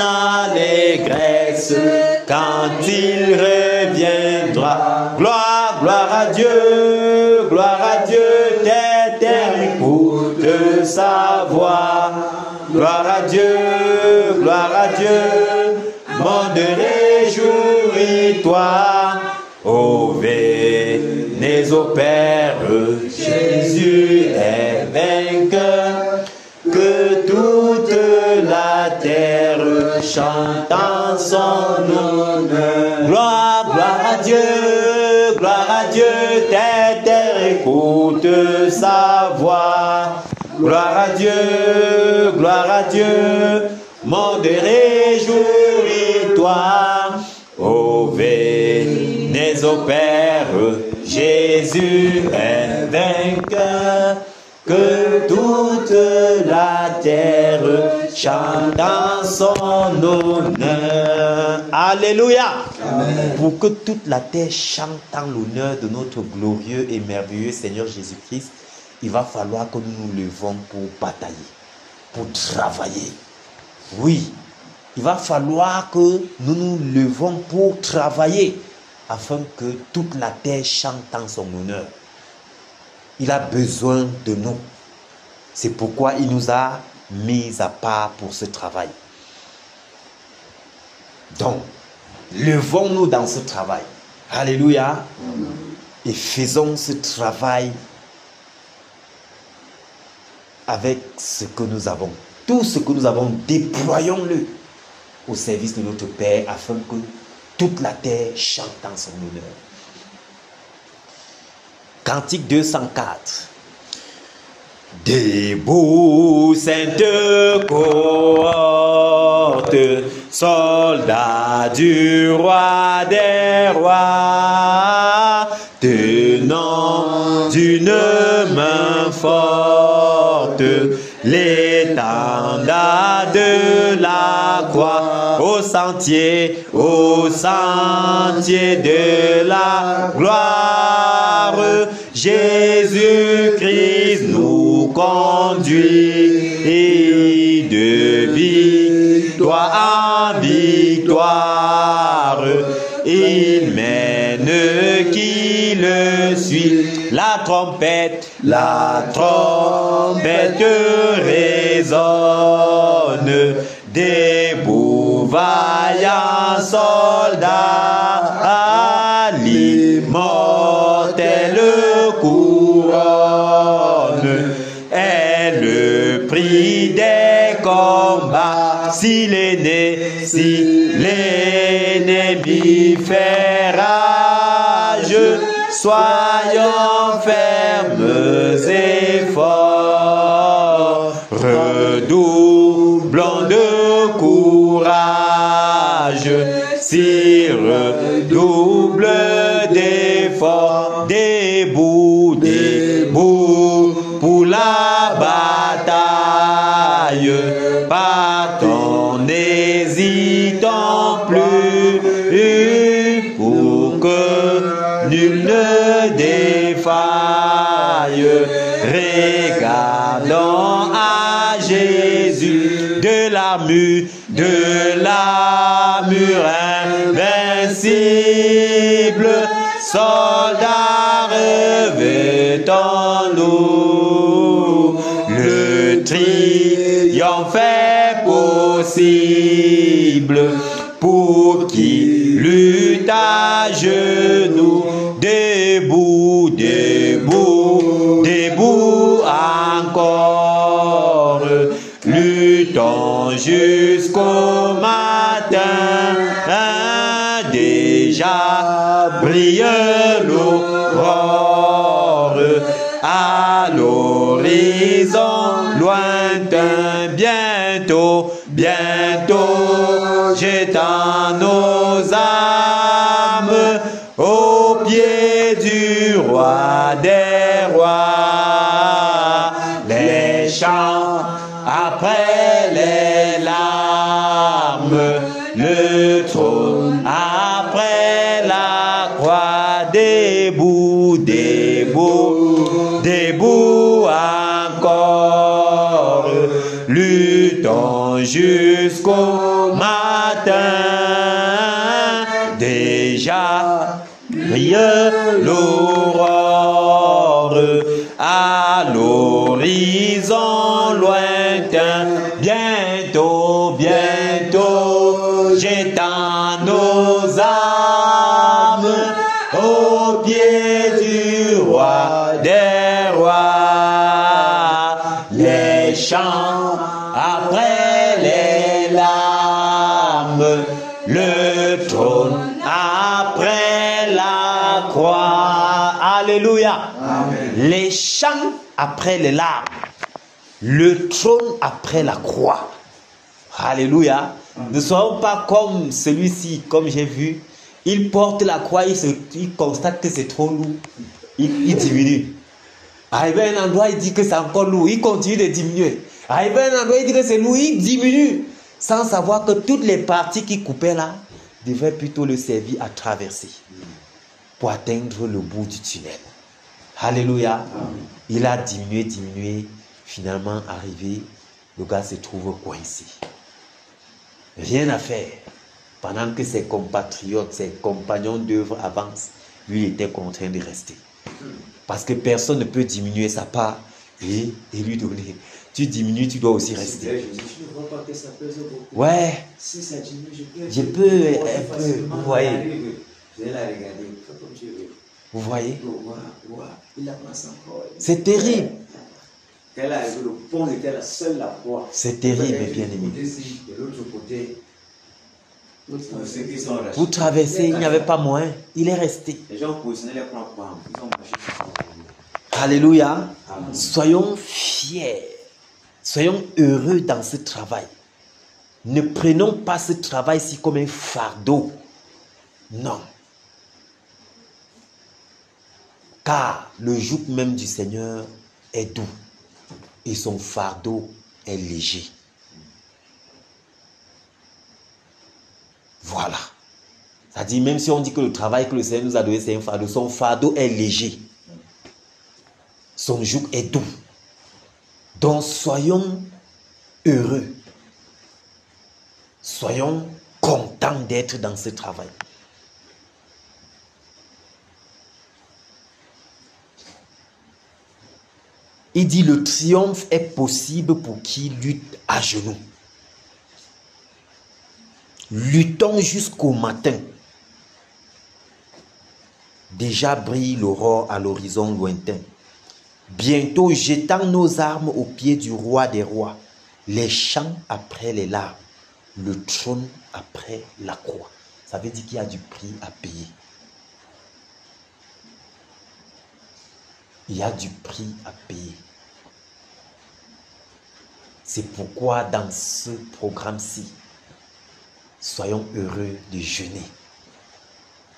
allégresse quand il reviendra. Gloire, gloire à Dieu, terre écoute sa voix. Gloire à Dieu, monde réjouis-toi. Ô venez au Père, Jésus est vainqueur. Que toute la terre chante en son honneur. Gloire à Dieu, terre écoute sa voix. Gloire à Dieu, monde réjouis-toi. Ô venez au Père, Jésus est vainqueur. Que toute la terre chante en son honneur. Alléluia. Amen. Pour que toute la terre chante en l'honneur de notre glorieux et merveilleux Seigneur Jésus-Christ, il va falloir que nous nous levons pour batailler, pour travailler. Oui, il va falloir que nous nous levons pour travailler afin que toute la terre chante en son honneur. Il a besoin de nous. C'est pourquoi il nous a mis à part pour ce travail. Donc, levons-nous dans ce travail. Alléluia. Et faisons ce travail avec ce que nous avons. Tout ce que nous avons, déployons-le au service de notre Père afin que toute la terre chante en son honneur. Cantique 204. Debout, sainte cohorte, soldats du roi des rois, main forte, l'étendard de la croix, au sentier de la gloire. Jésus-Christ nous conduit de victoire en victoire. Il mène qui le suit. La trompette résonne. Debout, vaillants soldats, l'immortelle couronne est le prix des combats. Si l'ennemi fait rage, soyons fermes et forts, redoublons de courage, si redouble d'efforts, debout pour la bataille, partons, n'hésitons plus, pour que nul ne défaille. Regardons à Jésus de l'armure invincible, soldats revêtons-nous, le triomphe est possible pour qui lutte à genoux, debout encore, luttons jusqu'au matin, déjà brille l'aurore, à l'horizon lointain, bientôt, jetant nos âmes au pied du roi des rois. Les chants après les larmes, le trône après la croix, debout encore, luttons jusqu'au matin, déjà brille l'aurore, à l'horizon lointain, bientôt, jetant nos âmes au pied du roi des rois. Les chants après les larmes, le trône après la croix. Alléluia. Amen. Les chants après les larmes, le trône après la croix. Alléluia. Ne soyons pas comme celui-ci, comme j'ai vu. Il porte la croix, il constate que c'est trop lourd. Il diminue. Arrivé à un endroit, il dit que c'est encore lourd. Il continue de diminuer. Arrivé à un endroit, il dit que c'est lourd. Il diminue. Sans savoir que toutes les parties qui coupaient là devaient plutôt le servir à traverser pour atteindre le bout du tunnel. Alléluia. Il a diminué. Finalement, arrivé, le gars se trouve coincé. Rien à faire. Pendant que ses compatriotes, ses compagnons d'œuvre avancent, lui était contraint de rester. Parce que personne ne peut diminuer sa part et lui donner. Tu diminues, tu dois aussi rester. Je ne vois pas que ça pèse beaucoup. Ouais. Si ça diminue, je peux un peu. Vous voyez. Je vais la regarder. Comme tu veux. Vous voyez. Il avance encore. C'est terrible. Elle a arrivé, le pont était la seule la croix. C'est terrible, bien aimé. De l'autre côté, ceux qui sont restés. Pour traverser, il n'y avait pas moyen. Il est resté. Les gens positionnaient les plans pour ils ont marché. Alléluia. Amen. Soyons fiers. Soyons heureux dans ce travail. Ne prenons pas ce travail-ci comme un fardeau. Non. Car le joug même du Seigneur est doux et son fardeau est léger. Voilà. C'est-à-dire, même si on dit que le travail que le Seigneur nous a donné, c'est un fardeau, son fardeau est léger. Son joug est doux. Donc, soyons heureux. Soyons contents d'être dans ce travail. Il dit, le triomphe est possible pour qui lutte à genoux. Luttons jusqu'au matin. Déjà brille l'aurore à l'horizon lointain. Bientôt jetant nos armes aux pieds du roi des rois. Les chants après les larmes. Le trône après la croix. Ça veut dire qu'il y a du prix à payer. Il y a du prix à payer. C'est pourquoi dans ce programme-ci, soyons heureux de jeûner,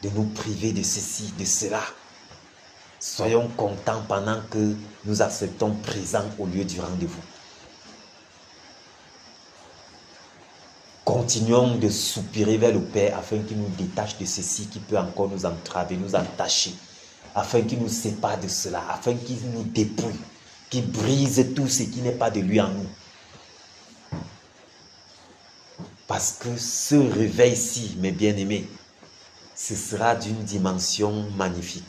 de nous priver de ceci, de cela. Soyons contents pendant que nous acceptons présent au lieu du rendez-vous. Continuons de soupirer vers le Père afin qu'il nous détache de ceci qui peut encore nous entraver, nous entacher, afin qu'il nous sépare de cela, afin qu'il nous dépouille, qu'il brise tout ce qui n'est pas de lui en nous. Parce que ce réveil-ci, mes bien-aimés, ce sera d'une dimension magnifique.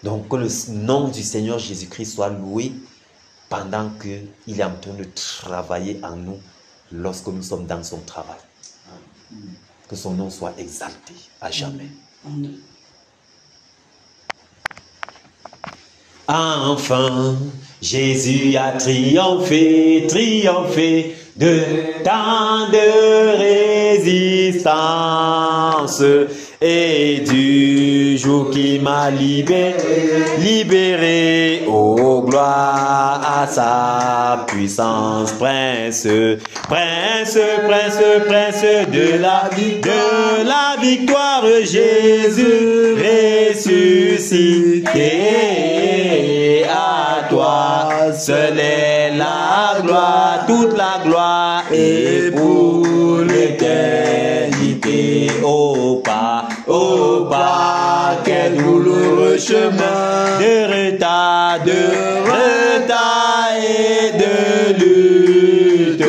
Donc que le nom du Seigneur Jésus-Christ soit loué pendant qu'il est en train de travailler en nous lorsque nous sommes dans son travail. Que son nom soit exalté à jamais. Enfin, Jésus a triomphé, triomphé de tant de résistance et du jour qui m'a libéré, oh gloire à sa puissance, prince, prince, prince, prince de la victoire, Jésus ressuscité. À toi seul est la gloire, toute la gloire et pour l'éternité. Oh pas, quel douloureux chemin de retard et de lutte.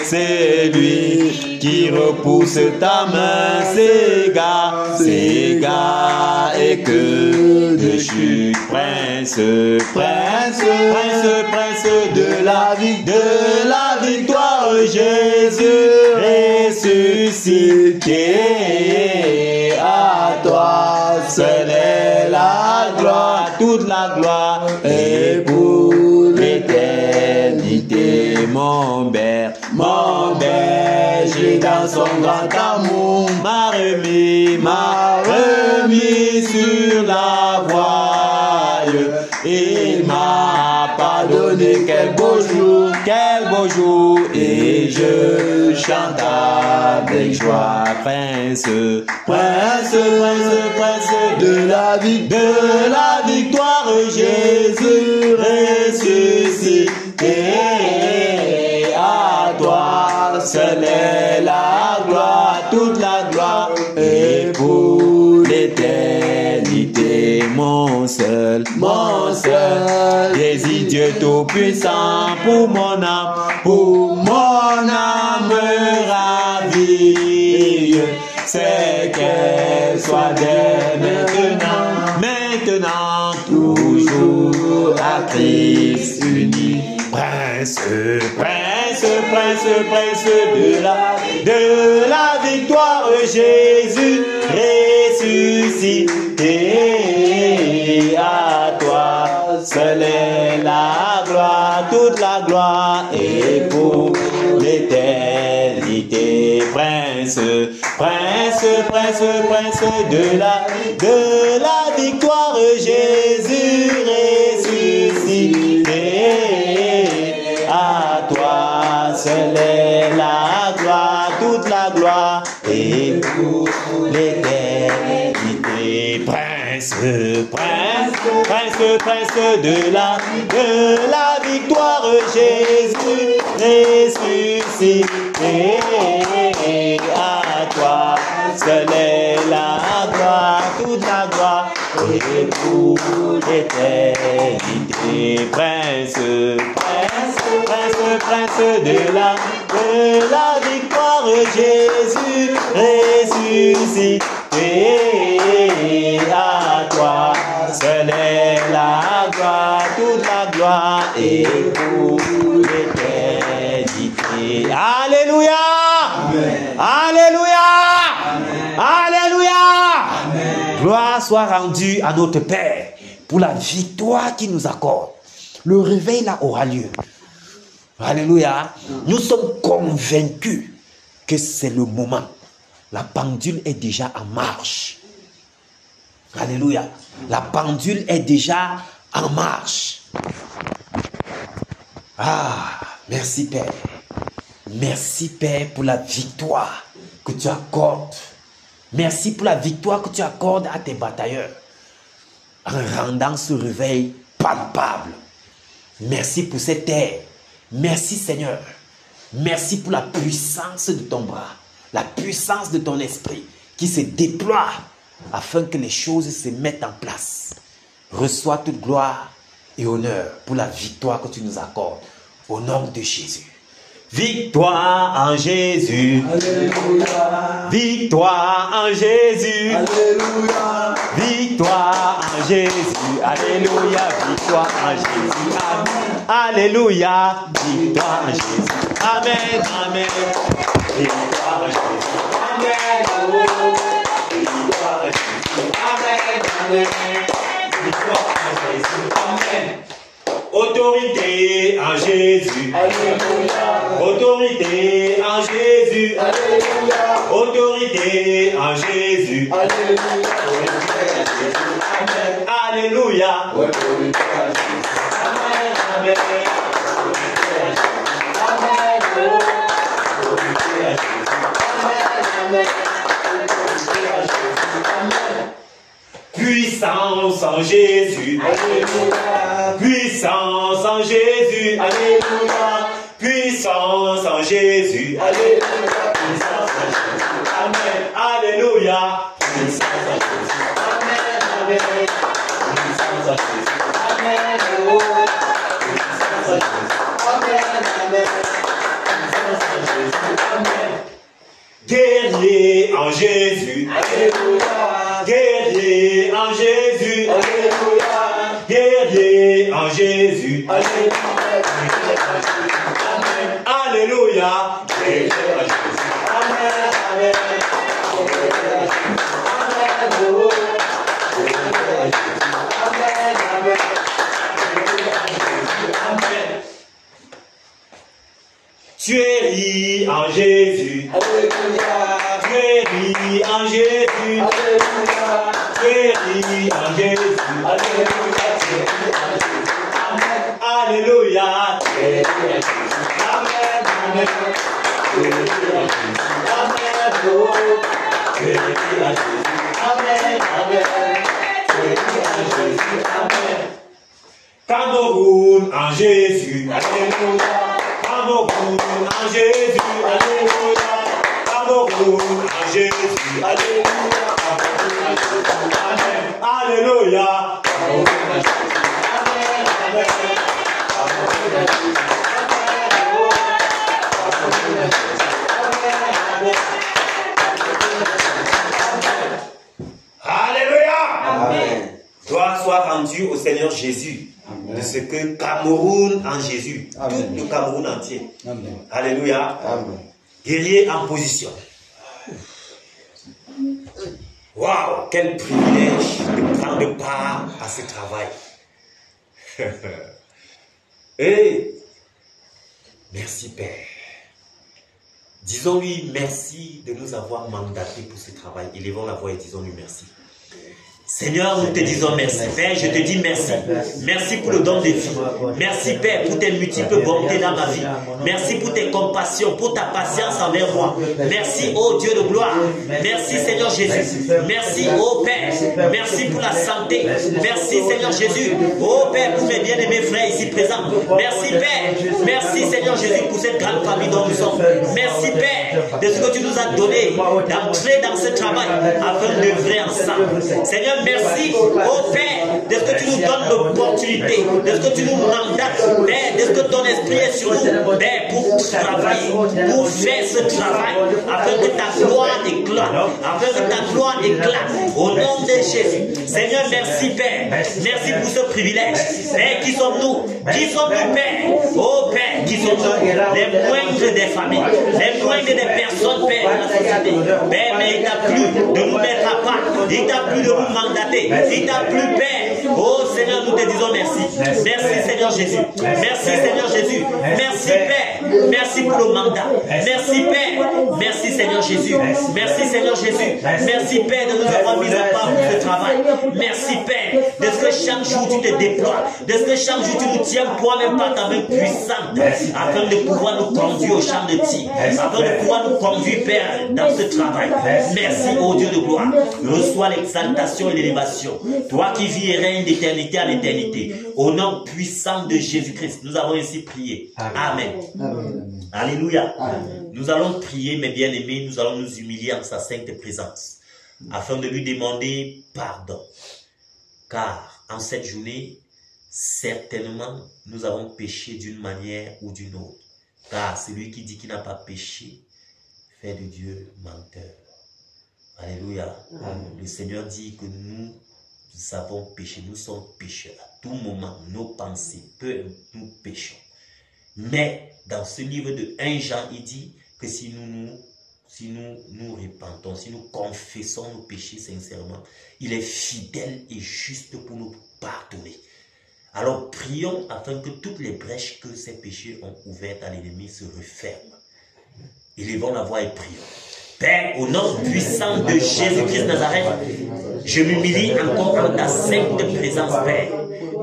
C'est lui qui repousse ta main, s'égare, et que de chute, prince, prince, prince, prince de la victoire, Jésus ressuscité. À toi seul est la gloire, toute la gloire et pour l'éternité. Mon berger dans son grand amour m'a remis sur la voie. Il m'a pardonné, quel beau jour, et je chante avec joie. Prince, prince, prince, prince de la victoire, Jésus ressuscité. À toi seul est la gloire, toute la gloire et pour l'éternité. Mon seul Jésus Dieu tout-puissant, pour mon âme ravie, c'est qu'elle soit dès maintenant, toujours à Christ uni. Prince, prince, prince, prince de la victoire, Jésus ressuscité. À toi seul est la gloire, toute la gloire et pour l'éternité. Prince, prince, prince, prince de la victoire, Jésus ressuscité. À toi seul est la gloire, toute la gloire et pour l'éternité. Prince, Prince, prince de la victoire, Jésus ressuscité. À toi seul est la gloire, toute la gloire, et pour l'éternité. Prince de la victoire, Jésus ressuscité. À toi seul est la gloire, toute la gloire, et pour l'éternité. Alléluia. Amen. Alléluia. Amen. Alléluia. Amen. Gloire soit rendue à notre Père pour la victoire qu'il nous accorde. Le réveil là aura lieu. Alléluia. Nous sommes convaincus que c'est le moment. La pendule est déjà en marche. Alléluia. La pendule est déjà en marche. Ah, merci Père. Merci Père pour la victoire que tu accordes. Merci pour la victoire que tu accordes à tes batailleurs en rendant ce réveil palpable. Merci pour cette terre. Merci Seigneur. Merci pour la puissance de ton bras, la puissance de ton esprit qui se déploie afin que les choses se mettent en place. Reçois toute gloire et honneur pour la victoire que tu nous accordes. Au nom de Jésus. Victoire en Jésus. Alléluia. Victoire en Jésus. Alléluia. Victoire en Jésus. Alléluia. Victoire en Jésus. Amen. Alléluia. Victoire en Jésus. Amen. Amen. Victoire en Jésus. Amen. Victoire en Jésus. Amen. Amen. Victoire en Jésus. Amen. Autorité en Jésus. Alléluia. Autorité en Jésus. Alléluia. Autorité en Jésus. Alléluia. Amen. Alléluia. Autorité en Jésus. Amen. Amen. Puissance en Jésus. Alléluia. Puissance en Jésus. Alléluia. Puissance en Jésus. Alléluia. Puissance en Jésus. Amen. Alléluia. Puissance en Jésus. Amen. Amen. Puissance en Jésus. Amen. Puissance en Jésus. Amen. Amen. Puissance en Jésus. Amen. Guerrier en Jésus. Alléluia. Guerrier en Jésus. Alléluia. Guerrier en Jésus. Alléluia. Amen. Alléluia. Guerrier en Jésus. Amen. Amen. Amen. Tu es ri en Jésus. Alléluia. Tu es ri en Jésus. Alléluia. Tu es ri en Jésus. Alléluia. Tu es ri en Jésus. Amen. Alléluia. Tu es ri en Jésus. Amen. Amen. Tu es ri en Jésus. Amen. Tu es ri en Jésus. Amen. Amen. Tu es ri en Jésus. Amen. Cameroun en Jésus. Alléluia. Cameroun en Jésus. Alléluia. Cameroun en Jésus. Alléluia. Amen. Alléluia. Amen. Amen. Alléluia. Amen. Gloire soit rendue au Seigneur Jésus. Amen. De ce que Cameroun en Jésus, Amen. Tout le Cameroun entier. Amen. Alléluia. Amen. Guerrier en position. Waouh, quel privilège de prendre part à ce travail. Et merci Père. Disons-lui merci de nous avoir mandatés pour ce travail. Élevons la voix et disons-lui merci. Seigneur, nous te disons merci. Père, je te dis merci. Merci pour le don de vie. Merci, Père, pour tes multiples bontés dans ma vie. Merci pour tes compassions, pour ta patience envers moi. Merci, ô Dieu de gloire. Merci, Seigneur Jésus. Merci, ô Père. Merci pour la santé. Merci, Seigneur Jésus. Ô Père, pour mes bien-aimés frères ici présents. Merci, Père. Merci, Seigneur Jésus, pour cette grande famille dont nous sommes. Merci, Père, de ce que tu nous as donné d'entrer dans ce travail afin d'œuvrer ensemble. Seigneur, merci, ô Père, de ce que tu nous donnes l'opportunité, de ce que tu nous mandates, Père, de ce que ton esprit est sur nous, Père, pour travailler, pour faire ce travail, afin que ta gloire éclate, afin que ta gloire éclate, au nom de Jésus. Seigneur, merci, Père, merci pour ce privilège. Père, qui sommes-nous? Qui sommes-nous, Père? Ô Père, qui sommes-nous? Les moindres des familles, les moindres des personnes, Père, de la société. Père, mais il t'a plu de nous mettre à part, il t'a plu de nous mandater, il t'a plu, Père. Oh Seigneur, nous te disons merci. Merci, Seigneur Jésus. Merci, Seigneur Jésus. Merci, Père. Merci pour le mandat. Merci, Père. Merci, Seigneur Jésus. Merci, Seigneur Jésus. Merci, Père, de nous avoir mis à part pour ce travail. Merci, Père, de ce que chaque jour tu te déploies, de ce que chaque jour tu nous tiens toi-même par ta main puissante, afin de pouvoir nous conduire au champ de tir, afin de pouvoir nous conduire, Père, dans ce travail. Merci, ô Dieu de gloire. Reçois l'exaltation et l'élévation. Toi qui vis et règnes d'éternité à l'éternité. Au nom puissant de Jésus-Christ, nous avons ainsi prié. Amen. Amen. Alléluia. Amen. Nous allons prier, mes bien-aimés, nous allons nous humilier en sa sainte présence, afin de lui demander pardon. Car en cette journée, certainement, nous avons péché d'une manière ou d'une autre. Car celui qui dit qu'il n'a pas péché fait de Dieu menteur. Alléluia. Amen. Le Seigneur dit que nous avons péché, nous sommes pécheurs. À tout moment, nos pensées, nous péchons. Mais dans ce livre de 1 Jean, il dit que si nous nous repentons, si nous confessons nos péchés sincèrement, il est fidèle et juste pour nous pardonner. Alors prions afin que toutes les brèches que ces péchés ont ouvertes à l'ennemi se referment. Élevons la voix et prions. Père, au nom puissant de Jésus-Christ Nazareth, je m'humilie encore en ta sainte présence, Père,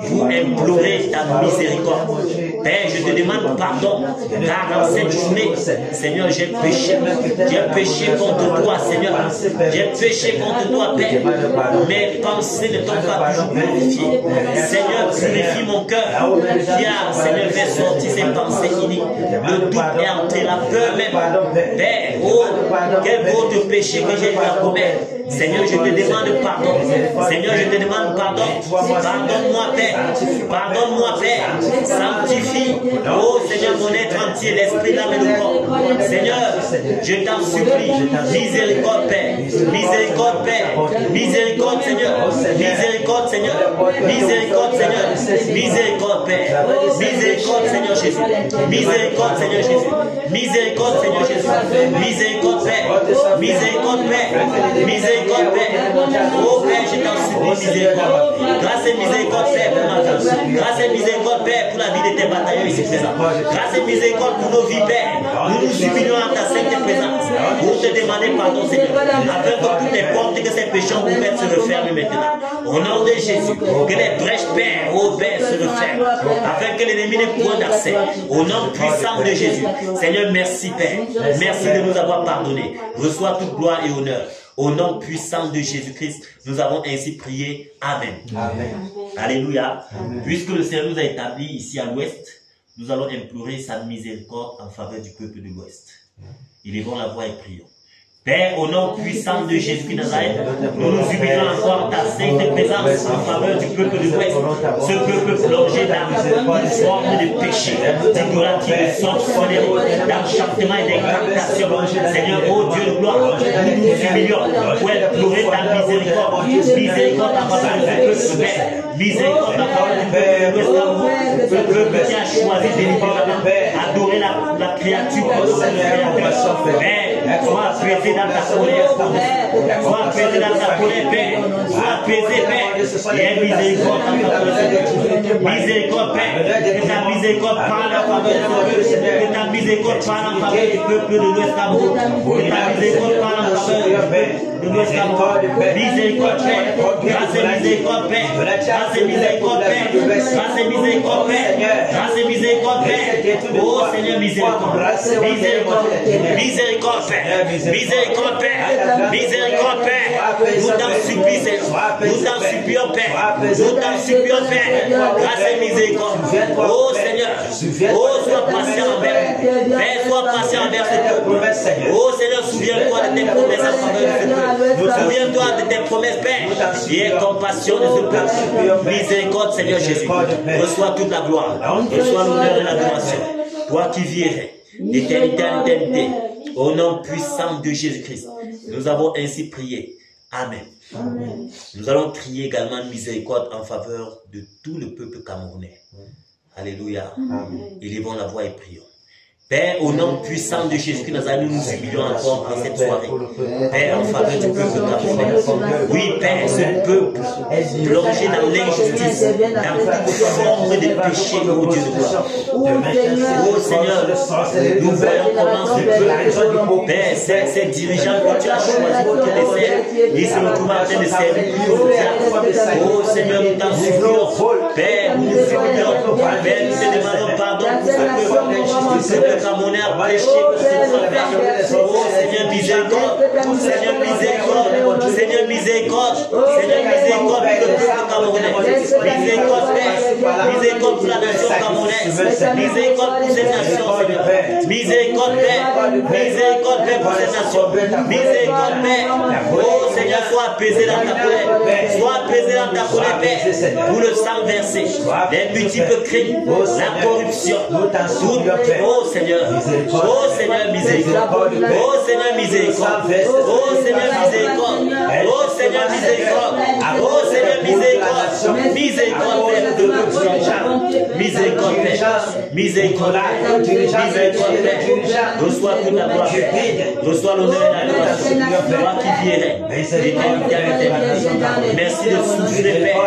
pour implorer ta miséricorde. Père, je te demande pardon, car en cette journée, Seigneur, j'ai péché. J'ai péché contre toi, Seigneur. J'ai péché contre toi, Père. Mes pensées ne t'ont pas toujours purifié. Seigneur, purifie mon cœur, qui a, Seigneur, fait sortir ses pensées iniques. Le doute est entré, la peur même. Père, oh, quel autre péché que j'ai eu à commettre. Seigneur, je te demande pardon. Seigneur, je te demande pardon. Pardonne-moi, Père. Pardonne-moi, Père. Sanctifie, oh Seigneur, mon être entier, l'esprit, l'âme et le corps. Seigneur, je t'en supplie. Miséricorde, Père. Miséricorde, Père. Miséricorde, Seigneur. Miséricorde, Seigneur. Miséricorde, Seigneur. Miséricorde, Père. Miséricorde, Seigneur Jésus. Miséricorde, Seigneur Jésus. Miséricorde, Seigneur Jésus. Miséricorde, Père. Miséricorde, Père. Miséricorde, Père. Oh Père, je t'en supplie, miséricorde. Grâce et miséricorde, Père, pour ma vie. Grâce et miséricorde, Père, pour la vie de tes bataillons ici présents. Grâce et miséricorde pour nos vies, Père. Nous nous humilions en ta sainte présence pour te demander pardon, Seigneur. Afin que toutes les portes que ces péchés ont ouvertes se referment maintenant. Au nom de Jésus, que les brèches, Père, ô Père, se referment. Afin que l'ennemi n'ait point d'accès. Au nom puissant de Jésus. Seigneur, merci, Père. Merci de nous avoir pardonné. Reçois toute gloire et honneur. Au nom puissant de Jésus-Christ, nous avons ainsi prié. Amen. Amen. Alléluia. Amen. Puisque le Seigneur nous a établis ici à l'ouest, nous allons implorer sa miséricorde en faveur du peuple de l'ouest. Élevons la voix et prions. Père, au nom puissant de Jésus-Christ Nazareth, nous nous humilions encore ta sainte présence en faveur du peuple de l'Ouest. Ce peuple plongé dans une forme de péché, d'ignorance, de sorcellerie, d'enchantement et d'incantation. Seigneur, ô Dieu de gloire, nous nous humilions pour implorer ta miséricorde. Miséricorde en faveur du peuple de l'Ouest. Miséricorde en faveur du peuple de l'Ouest. Le peuple qui a choisi délibérément adorer la créature, Père, sois apaisé dans ta colère, sois apaisé dans ta colère, Père, sois apaisé, Père, et aie miséricorde en faveur de miséricorde, Père, que ta miséricorde parle en faveur de ce peuple, que ta miséricorde parle en faveur du peuple de l'Ouest Cameroun, que ta miséricorde parle en faveur du peuple de l'Ouest Cameroun, miséricorde, Père, grâce et miséricorde, Père, grâce et miséricorde, Père, grâce et miséricorde, Père, grâce et miséricorde, Père, oh Seigneur, miséricorde, miséricorde, miséricorde, Père, miséricorde, Père, miséricorde, Père, nous t'en supplions, Seigneur, nous t'en supplions, Père, nous t'en supplions, Père, grâce et miséricorde, oh Seigneur, oh sois patient envers nous, Père, sois patient envers ce peuple, oh Seigneur, souviens-toi de tes promesses en faveur de ce peuple, souviens-toi de tes promesses, Père, et aie compassion de ce peuple, miséricorde, Seigneur Jésus, reçois toute la gloire, reçois l'honneur et l'adoration, toi qui vis et règnes d'éternité en éternité, au nom puissant de Jésus-Christ, nous avons ainsi prié. Amen. Amen. Nous allons crier également miséricorde en faveur de tout le peuple camerounais. Alléluia. Amen. Élevons la voix et prions. Père, au nom puissant de Jésus-Christ, nous nous humilions encore en cette soirée. Père, en faveur du peuple camerounais. Oui, Père, ce peuple plongé dans l'injustice, dans toute forme de péché, oh Dieu de gloire. Oh Seigneur, nous voyons comment ce peuple, Père, ces dirigeants que tu as choisis pour te laisser, ils se retrouvent en train de servir. Oh Seigneur, nous t'en supplions. Père, nous nous supplions. Père, nous te demandons pardon pour ce peuple. Camerounais a péché pour ce peuple. Oh Seigneur miséricorde, Seigneur miséricorde, Seigneur miséricorde, Seigneur miséricorde pour le peuple camerounais. Miséricorde, Père, miséricorde pour la nation camerounaise. Miséricorde pour cette nation, Seigneur. Miséricorde, Père, miséricorde, Père, pour cette nation. Miséricorde, Père. Oh Seigneur, sois apaisé dans ta colère. Sois apaisé dans ta colère, Père, pour le sang versé, les multiples crimes, la corruption, tout, oh Seigneur, oh Seigneur miséricorde, oh Seigneur miséricorde, oh Seigneur miséricorde, oh Seigneur miséricorde, oh Seigneur miséricorde, miséricorde, Père, de notre miséricorde, Père, miséricorde, miséricorde, Père, reçois toute la gloire, reçois l'honneur et l'adoration, toi qui viens, merci de souffler, Père,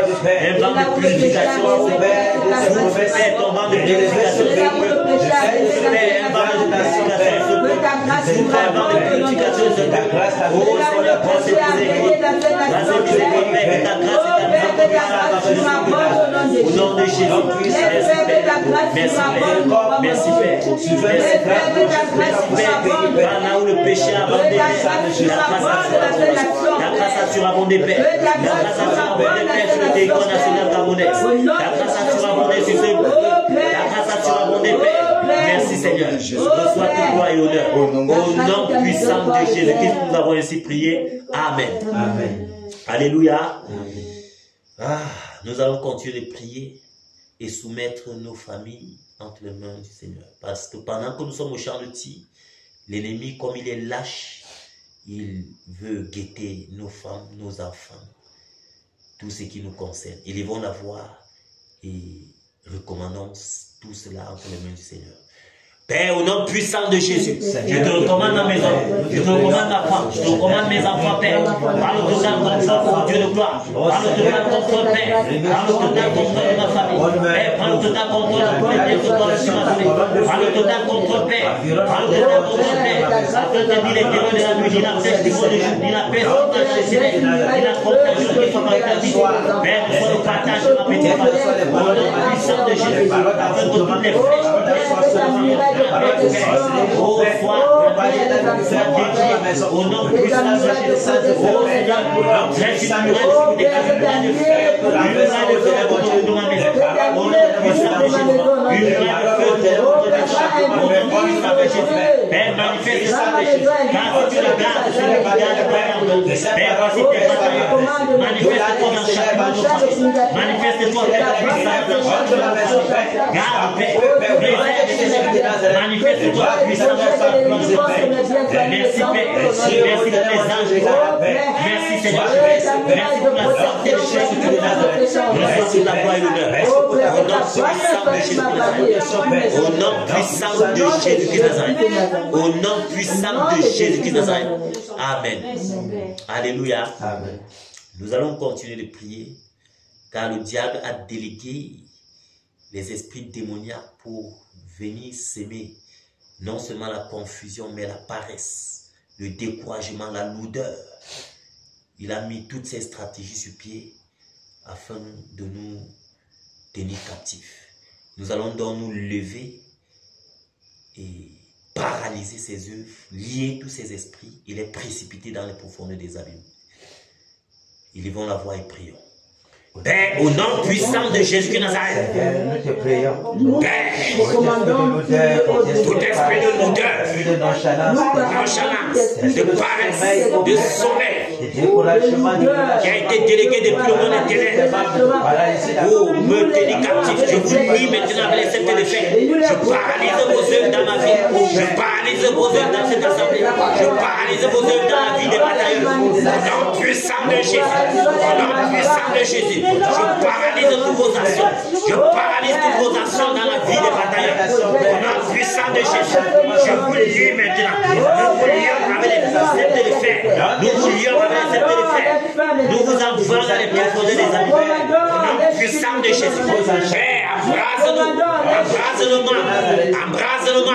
un vent de purification, souffle, Père, ton vent de purification, Père, un vent de purification, oh Seigneur, grâce et miséricorde, grâce et miséricorde, Père, que ta grâce et ta miséricorde, au nom de Jésus, merci Père, merci Père, là où le péché a abondé, la grâce a surabondé, Père, la grâce a surabondé, Père, sur le territoire national camerounais, la grâce a surabondé sur ce peuple, la grâce a surabondé, Père. Merci Seigneur, reçois toute gloire et honneur. Au nom puissant de Jésus-Christ, nous avons ainsi prié. Amen. Amen. Alléluia. Ah, nous allons continuer de prier et soumettre nos familles entre les mains du Seigneur. Parce que pendant que nous sommes au champ de tir, l'ennemi, comme il est lâche, il veut guetter nos femmes, nos enfants, tout ce qui nous concerne. Élevons la voix et recommandons tout cela entre les mains du Seigneur. Père, au nom puissant de Jésus, je te recommande ma maison, je te recommande ma femme, je te recommande mes enfants, Père. Par le total contrôle, oh Dieu de gloire. Par le total contrôle, Père. Par le total contrôle de ma famille. Père, par le total contrôle de tous les biens que toi tu m'as donné. Par le total contrôle, Père. Par le total contrôle, Père. Afin de dire les terreurs de la nuit, ni la pêche du jour, ni la paix sans tâche des ciels, ni la compassion qui soit par ta vie. Père, nous sommes le partage de ma petite famille. Au nom puissant de Jésus, afin que toutes les flèches au nom puissant de Jésus, oh Seigneur, j'ai une muraille de fer, au nom puissant de Jésus, une muraille de feu, au nom puissant de Jésus, Père, manifeste ça, car si tu le gardes, celui qui garde pas pardon. Père, voici tes batailles, manifeste-toi dans chaque manifeste-toi, Père, dans chaque garde, Père, préserve Manifeste-toi puissamment par la gloire de Père. Merci Père. Merci pour les anges. Merci Seigneur. Merci pour la santé de Jésus de Nazareth. Merci pour la gloire et l'honneur. Au nom puissant de Jésus de Nazareth. Au nom puissant de Jésus de Nazareth. Amen. Alléluia. Amen. Nous allons continuer de prier car le diable a délégué les esprits démoniaques pour venir s'aimer non seulement la confusion mais la paresse, le découragement, la lourdeur. Il a mis toutes ces stratégies sur pied afin de nous tenir captifs. Nous allons donc nous lever et paralyser ses œuvres, lier tous ces esprits et les précipiter dans les profondeurs des abîmes. Élevons la voix et prions. Père, au nom puissant de Jésus de Nazareth, Père, tout esprit de lourdeur, de nonchalance, de paresse, de sommeil, qui a été délégué depuis le monde éternel pour me tenir captif, je vous lis maintenant avec les sept effets. Je paralyse vos œuvres dans ma vie, je paralyse vos œuvres dans cette assemblée, je paralyse vos œuvres dans la vie des batailleurs. Au nom puissant de Jésus, au nom puissant de Jésus. Je paralyse toutes vos actions. Je paralyse toutes vos actions dans la vie des batailleurs. Au nom puissant de Jésus, je vous lis maintenant. Nous vous lions avec les sept de fer. Nous vous lions avec les sept de fer. Nous vous envoyons dans les profondeurs des abîmes. Au nom puissant de Jésus. Père, embrase-nous. Embrase-nous, embrase-nous.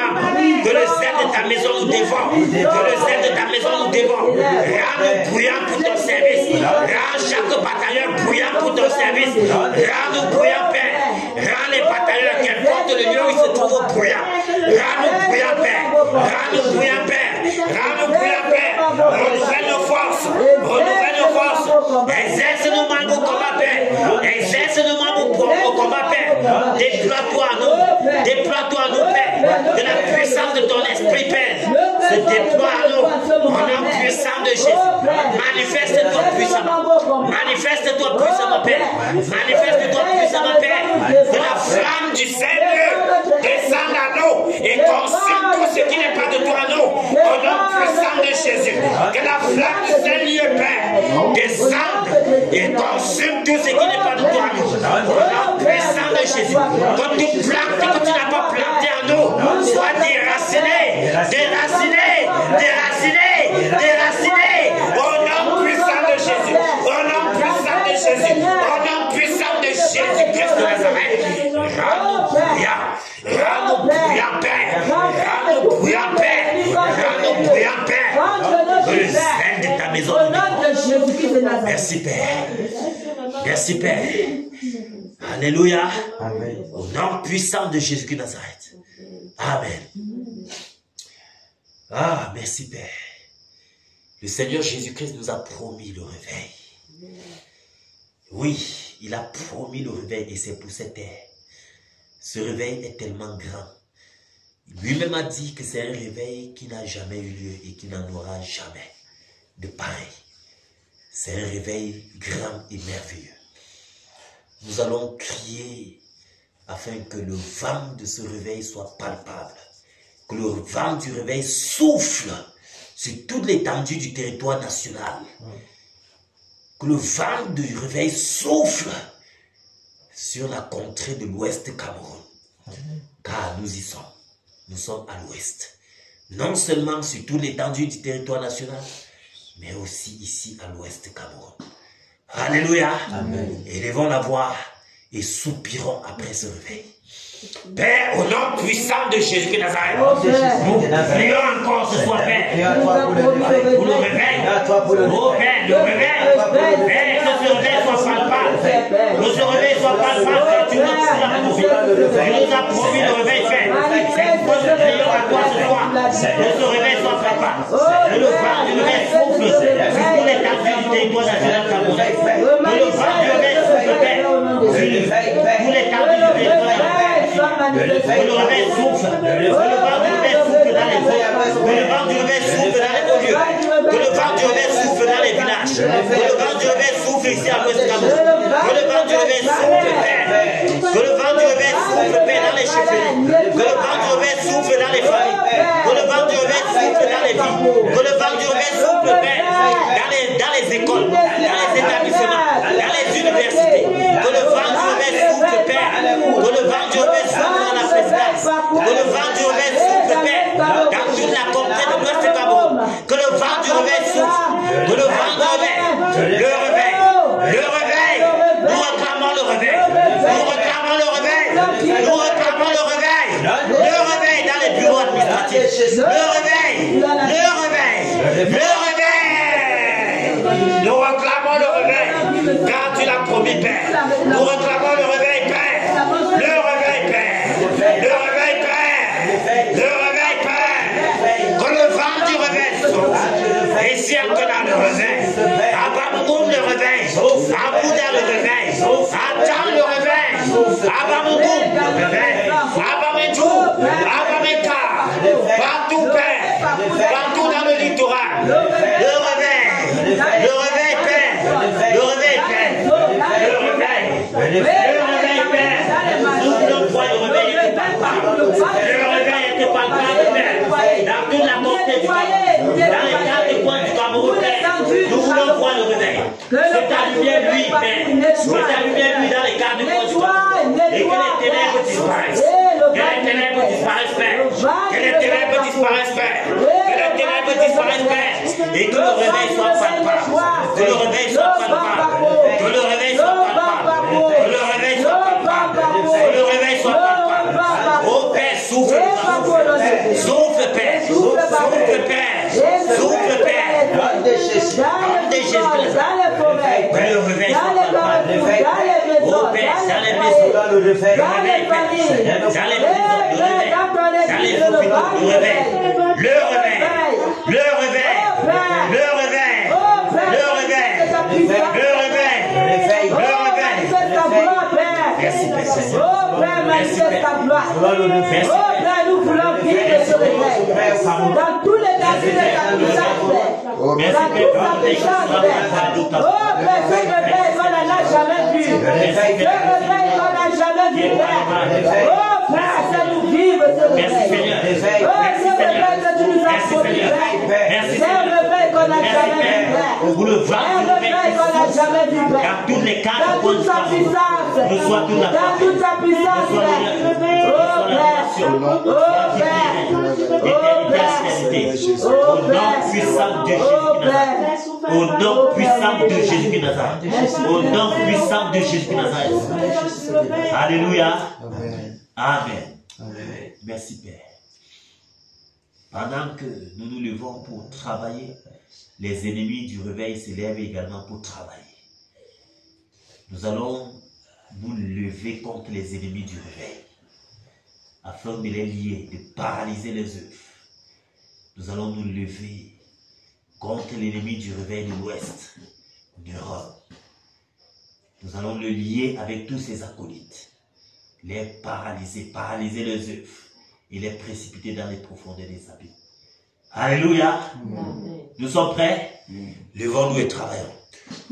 Que le zèle de ta maison nous dévore. Que le zèle de ta maison nous dévore. Rends-nous bruyants pour ton service. Rends chaque batailleur bruyant pour ton service. Rends-nous bruyants, Père. Rends les batailleurs, qu'importe le lieu où ils se trouvent, bruyants. Rends-nous bruyants, Père. Rends-nous bruyants, Père. Rends-nous bruyants, Père. Renouvelle nos forces. Renouvelle nos forces. Exerce-nous au combat, Père. Exerce-nous au combat, Père. Déploie-toi à nous. Déploie-toi à nous, Père. Que la puissance de ton esprit, Père, se déploie à nous. Au nom puissant de Jésus. Manifeste-toi puissamment. Manifeste-toi puissamment, Père. Manifeste-toi puissamment, Père. Que la flamme du Seigneur descende à nous et consume tout ce qui n'est pas de toi à nous. Au nom puissant de Jésus. Que la flamme du Seigneur, Père, descende et consume tout ce qui n'est pas de toi à nous. Au nom puissant de Jésus. Que toute plante que tu n'as pas plantée en nous soit déracinée, déracinée, déracinée, déracinée. Au nom puissant de Jésus. Au nom puissant de Jésus. Au nom puissant de Jésus-Christ de Nazareth. Rends-nous bruyants. Rends-nous bruyants, Père. Rends-nous bruyants, Père. Rends-nous bruyants, Père. Que le zèle de ta maison nous dévore. Merci, Père. Merci, Père. Alléluia. Amen. Au nom puissant de Jésus de Nazareth. Amen. Ah, merci, Père. Le Seigneur Jésus-Christ nous a promis le réveil. Oui, il a promis le réveil et c'est pour cette ère. Ce réveil est tellement grand. Lui-même a dit que c'est un réveil qui n'a jamais eu lieu et qui n'en aura jamais de pareil. C'est un réveil grand et merveilleux. Nous allons crier afin que le vent de ce réveil soit palpable. Que le vent du réveil souffle sur toute l'étendue du territoire national. Que le vent du réveil souffle sur la contrée de l'ouest Cameroun. Car nous y sommes. Nous sommes à l'ouest. Non seulement sur toute l'étendue du territoire national, mais aussi ici à l'ouest Cameroun. Alléluia. Amen. Élevons la voix et soupirons après ce réveil. Père, au nom puissant de Jésus de Nazareth, nous prions encore ce soir, Père, pour le réveil. Oh Père, le réveil. Père, que ce réveil soit palpable. Que ce réveil soit palpable, Père. Tu nous as promis le réveil, Père. C'est pourquoi nous prions à toi ce soir. Que ce réveil soit palpable. Que le vent du réveil souffle sur tous les quartiers du territoire national camerounais. Que le vent du réveil souffle, Père, sur tous les quartiers du territoire national. Que le réveil souffle. Que le vent du réveil souffle dans les eaux. Que le vent du réveil souffle dans les hauts lieux. Que le vent du réveil souffle dans les villages. Que le vent du réveil souffle ici à l'ouest Cameroun. Que le vent du réveil souffle, Père. Que le vent du réveil souffle, Père, dans les chefferies. Que le vent du réveil vies. Que le vent du réveil souffle, Père, dans les écoles, dans les établissements, dans les universités. Que le vent du réveil souffle, Père. Que le vent du réveil souffle dans la présidence. Que le vent du réveil souffle, Père, dans toute la contrée de l'Ouest Cameroun. Que le vent du réveil souffle. Que le vent du réveil. Le réveil. Le réveil. Nous réclamons le réveil. Nous réclamons le réveil. Nous réclamons le réveil. Le réveil dans les bureaux administratifs. Le réveil. Le réveil. Le réveil. Nous réclamons le réveil. Car tu l'as promis, Père. Nous réclamons le réveil, Père. Le réveil, Père. Le réveil, Père. Le réveil, Père. Que le vent du réveil souffle. Et si on a le réveil, Abamoum le réveil, Abouda le réveil, Adam le réveil, Abamoum le réveil, Abamedjou, Abameka, partout Père, partout dans le littoral, le réveil, Père, le réveil, Père, le réveil, Père, nous ne voyons le réveil était palpable, le réveil était palpable, Père, dans toute la montée du Cameroun, dans les quatre coins du Cameroun, Père, nous voulons voir le réveil. C'est ta lumière, lui, Père. C'est ta lumière, lui, dans les quatre coins du Cameroun. Et que les ténèbres disparaissent. Que les ténèbres disparaissent, Père. Que les ténèbres disparaissent, Père. Que les ténèbres disparaissent, Père. Et que le réveil soit palpable. Que le réveil soit palpable. Que le réveil soit palpable. Que le réveil soit palpable. Que le réveil soit palpable. Oh Père, souffle. Souffle, Père. Souffle, Père. Souffle, Père. Dans les Jésus. Dans les forêts. Que le réveil soit palpable. Oh Père, dans les maisons. Dans les familles. Dans les prisons, le réveil. Dans les hôpitaux, le réveil. Le réveil. Le réveil. Le réveil. Le réveil. Le réveil. Le réveil. Merci Père Seigneur. Oh Père, manifeste ta gloire. Merci Oh Père, nous voulons vivre ce réveil. Dans tous les quartiers de ta puissance, Père. Dans toute ta puissance, Père. Oh Père, ce réveil qu'on n'a jamais vu. Ce réveil qu'on n'a jamais vu, Père. Oh Père, c'est nous vivre ce réveil. Oh, ce réveil que tu nous as promis, Père. C'est un réveil qu'on n'a jamais vu, Père. Un réveil qu'on n'a jamais vu, Père. dans tous les quatre Dans toute sa puissance. reçois toute la Dans toute sa puissance, Père. Oh Père. Oh Père. Oh Père. Au nom puissant de Jésus de Nazareth. Au nom puissant de Jésus de Nazareth. Au nom puissant de Jésus de Nazareth. Alléluia. Amen. Merci Père. Pendant que nous nous levons pour travailler, les ennemis du réveil se lèvent également pour travailler. Nous allons nous lever contre les ennemis du réveil, afin de les lier, de paralyser les œuvres. Nous allons nous lever contre l'ennemi du réveil de l'Ouest, d'Europe. Nous allons le lier avec tous ses acolytes, les paralyser, paralyser les œuvres et les précipiter dans les profondeurs des abîmes. Alléluia. Nous sommes prêts? Levons-nous et travaillons.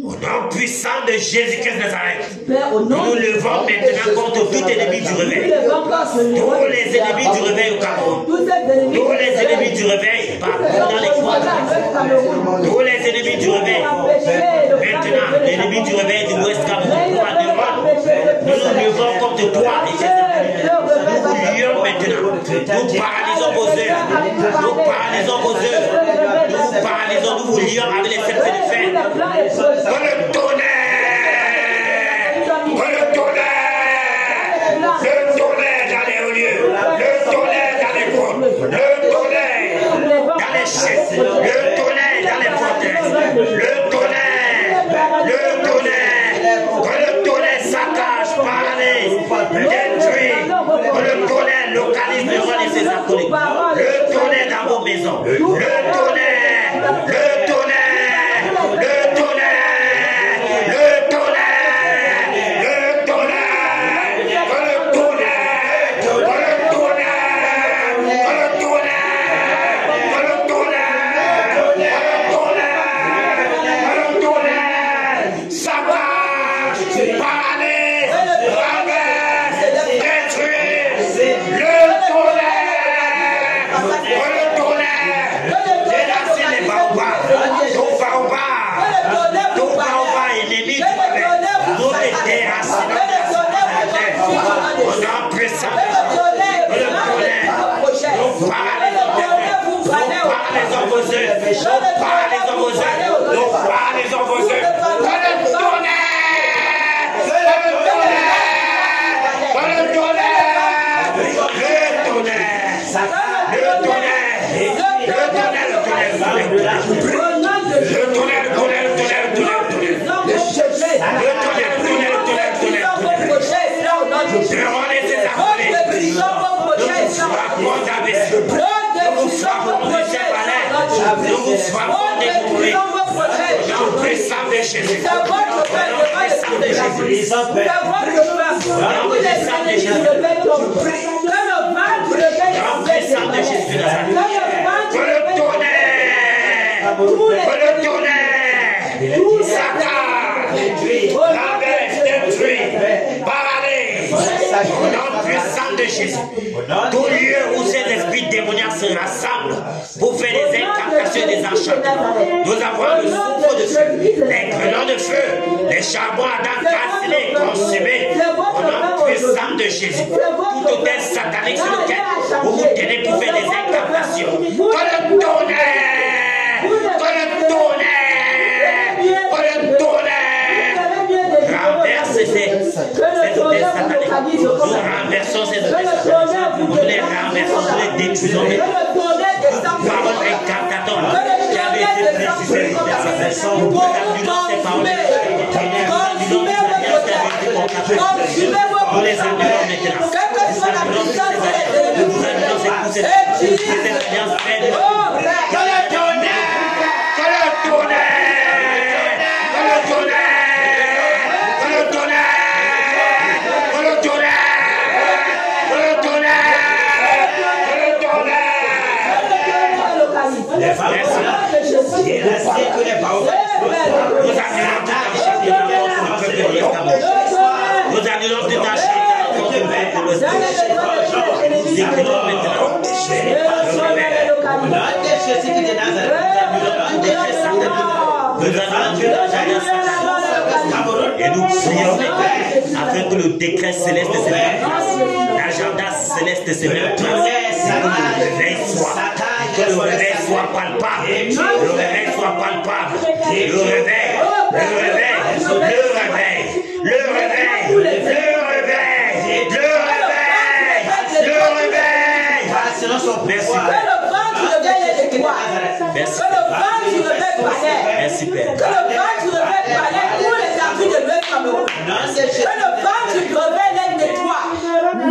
Au nom puissant de Jésus-Christ de Nazareth, nous nous levons maintenant contre tout ennemi du réveil. Tous les ennemis du réveil au Cameroun. Tous les ennemis du réveil partout dans les coins. Tous les ennemis du réveil. Maintenant, l'ennemi du réveil du Ouest Cameroun, nous nous levons contre toi et tes ennemis. Nous vous lions maintenant. Nous paralysons vos œuvres. Nous paralysons vos œuvres. Nous vous paralysons, nous vous lions avec les serpents de fer. Que le tonnerre, dans les hauts lieux, le tonnerre dans les grottes, le tonnerre dans les chefs, le tonnerre dans les forteresses, le tonnerre, que le tonnerre saccage, paralyse, détruit, que le tonnerre localise le roi de ses acolytes, le tonnerre dans vos maisons, le tonnerre, le tonnerre. Le vos œuvres. Nos froids les ont vos œuvres. Que le tonnerre! Que le tonnerre! Que le tonnerre! Le tonnerre! Le tonnerre! Le tonnerre! De Jésus. Tout lieu où ces esprits démoniaques se rassemblent pour faire des incantations et des enchantements. Nous avons le souffle de feu, les grenons de feu, les charbons ardents calcinés, consumés au nom puissant de Jésus. Tout hôtel satanique sur lequel vous vous tenez pour faire des incantations. Que le tonnerre! Que le tonnerre! Que le tonnerre! Renverse cet hôtel satanique. Nous renversons ces hôtels sataniques. Nous les renversons, nous les détruisons. Parole incantatoire qui avait été précisée. Nous annulons ces paroles. Nous les annulons maintenant. Nous annulons ces coups, ces alliances faites. Que le tonnerre! Que le tonnerre! Que le tonnerre! Que le tonnerre! Que le tonnerre! Que le tonnerre! Les femmes, il reste que les paroles. Nous annulons tout en nous annulons tout en nous déclarons maintenant. Et nous prions afin que le décret céleste se mette en place, l'agenda céleste se mette en place, que le réveil soit palpable, le réveil soit palpable, le réveil, le réveil, le réveil, le réveil, le réveil, le réveil, le réveil. Merci. Merci. Merci Père. Que le ventre réveille tous les arbitres de l'œuvre Cameroun. Que le ventre réveille les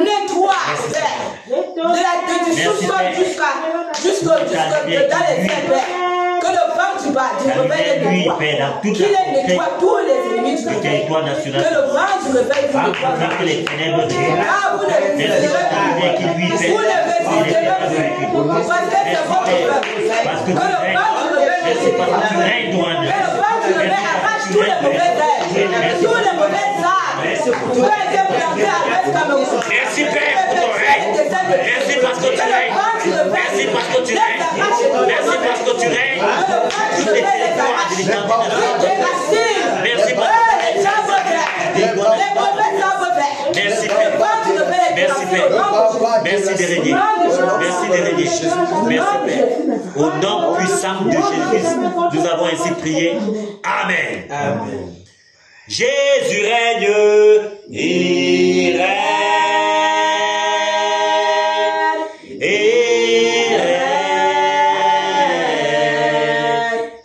nettoie, Père. Du sous-sol jusqu'au dans les airs, Père. Que le ventre du réveil les nettoie. Qu'il les nettoie tous les ennemis du territoire national. Que le ventre réveille tous les que les ténèbres de Dieu. vous ne parce que le ventre réveille merci parce que tu règnes, Douane. arrache tous les mauvais airs, tous les mauvais arbres. Merci Père pour ton règne. Merci parce que tu règnes. Merci parce que tu règnes. Merci parce que tu règnes. Tous les territoires de l'éternité. Merci parce que merci Père. Merci Père. Merci de régner. Merci de régner. Merci Père. Au nom puissant de Jésus, nous avons ainsi prié. Amen. Amen. Jésus règne, il règne, il règne,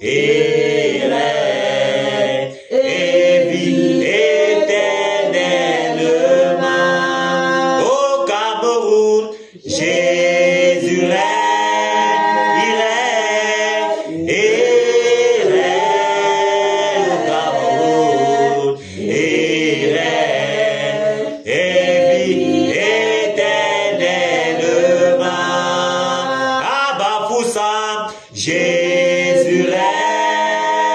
il règne, et vit éternellement. Au Cameroun, Jésus règne, il règne, il règne au Cameroun. Il règne et vit éternellement. À Bafoussam, Jésus règne,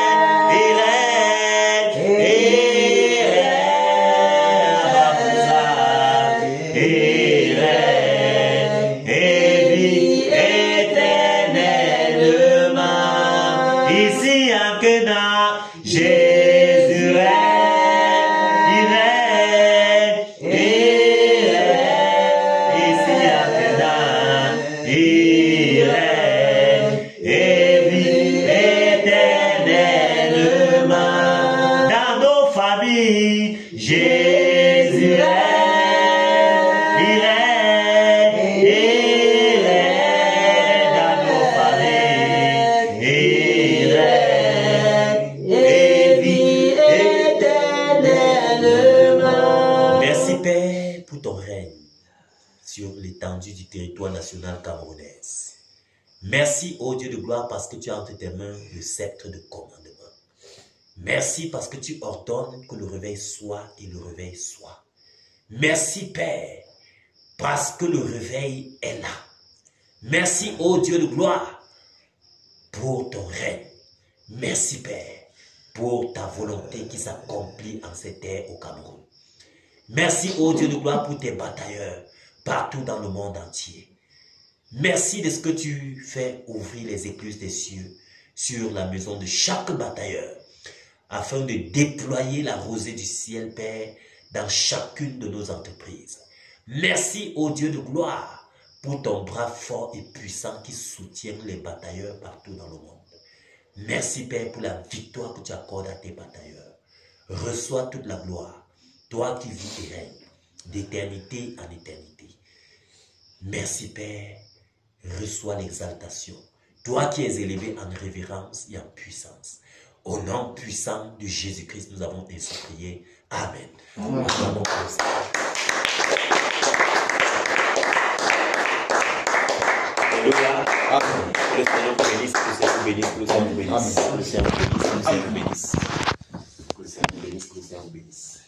il règne, il règne. À Bafoussam, il règne et vit éternellement. Ici à Kena, Jésus règne, il règne, il règne. Ici à Kena, il règne et vit éternellement. du territoire national camerounais. Merci, ô Dieu de gloire, parce que tu as entre tes mains le sceptre de commandement. Merci parce que tu ordonnes que le réveil soit et le réveil soit. Merci, Père, parce que le réveil est là. Merci, ô Dieu de gloire, pour ton règne. Merci, Père, pour ta volonté qui s'accomplit en cette terre au Cameroun. Merci, ô Dieu de gloire, pour tes batailleurs partout dans le monde entier. Merci de ce que tu fais ouvrir les écluses des cieux sur la maison de chaque batailleur, afin de déployer la rosée du ciel, Père, dans chacune de nos entreprises. Merci, ô Dieu de gloire, pour ton bras fort et puissant qui soutient les batailleurs partout dans le monde. Merci, Père, pour la victoire que tu accordes à tes batailleurs. Reçois toute la gloire, toi qui vis et règnes, d'éternité en éternité. Merci, Père, reçois l'exaltation, toi qui es élevé en révérence et en puissance. Au nom puissant de Jésus-Christ, nous avons ainsi prié. Amen. Amen. Alléluia. Amen. Que le Seigneur vous bénisse, que le Seigneur vous bénisse, que le Seigneur vous bénisse, que le Seigneur vous bénisse, que le Seigneur vous bénisse, que le Seigneur vous bénisse, que le Seigneur vous bénisse.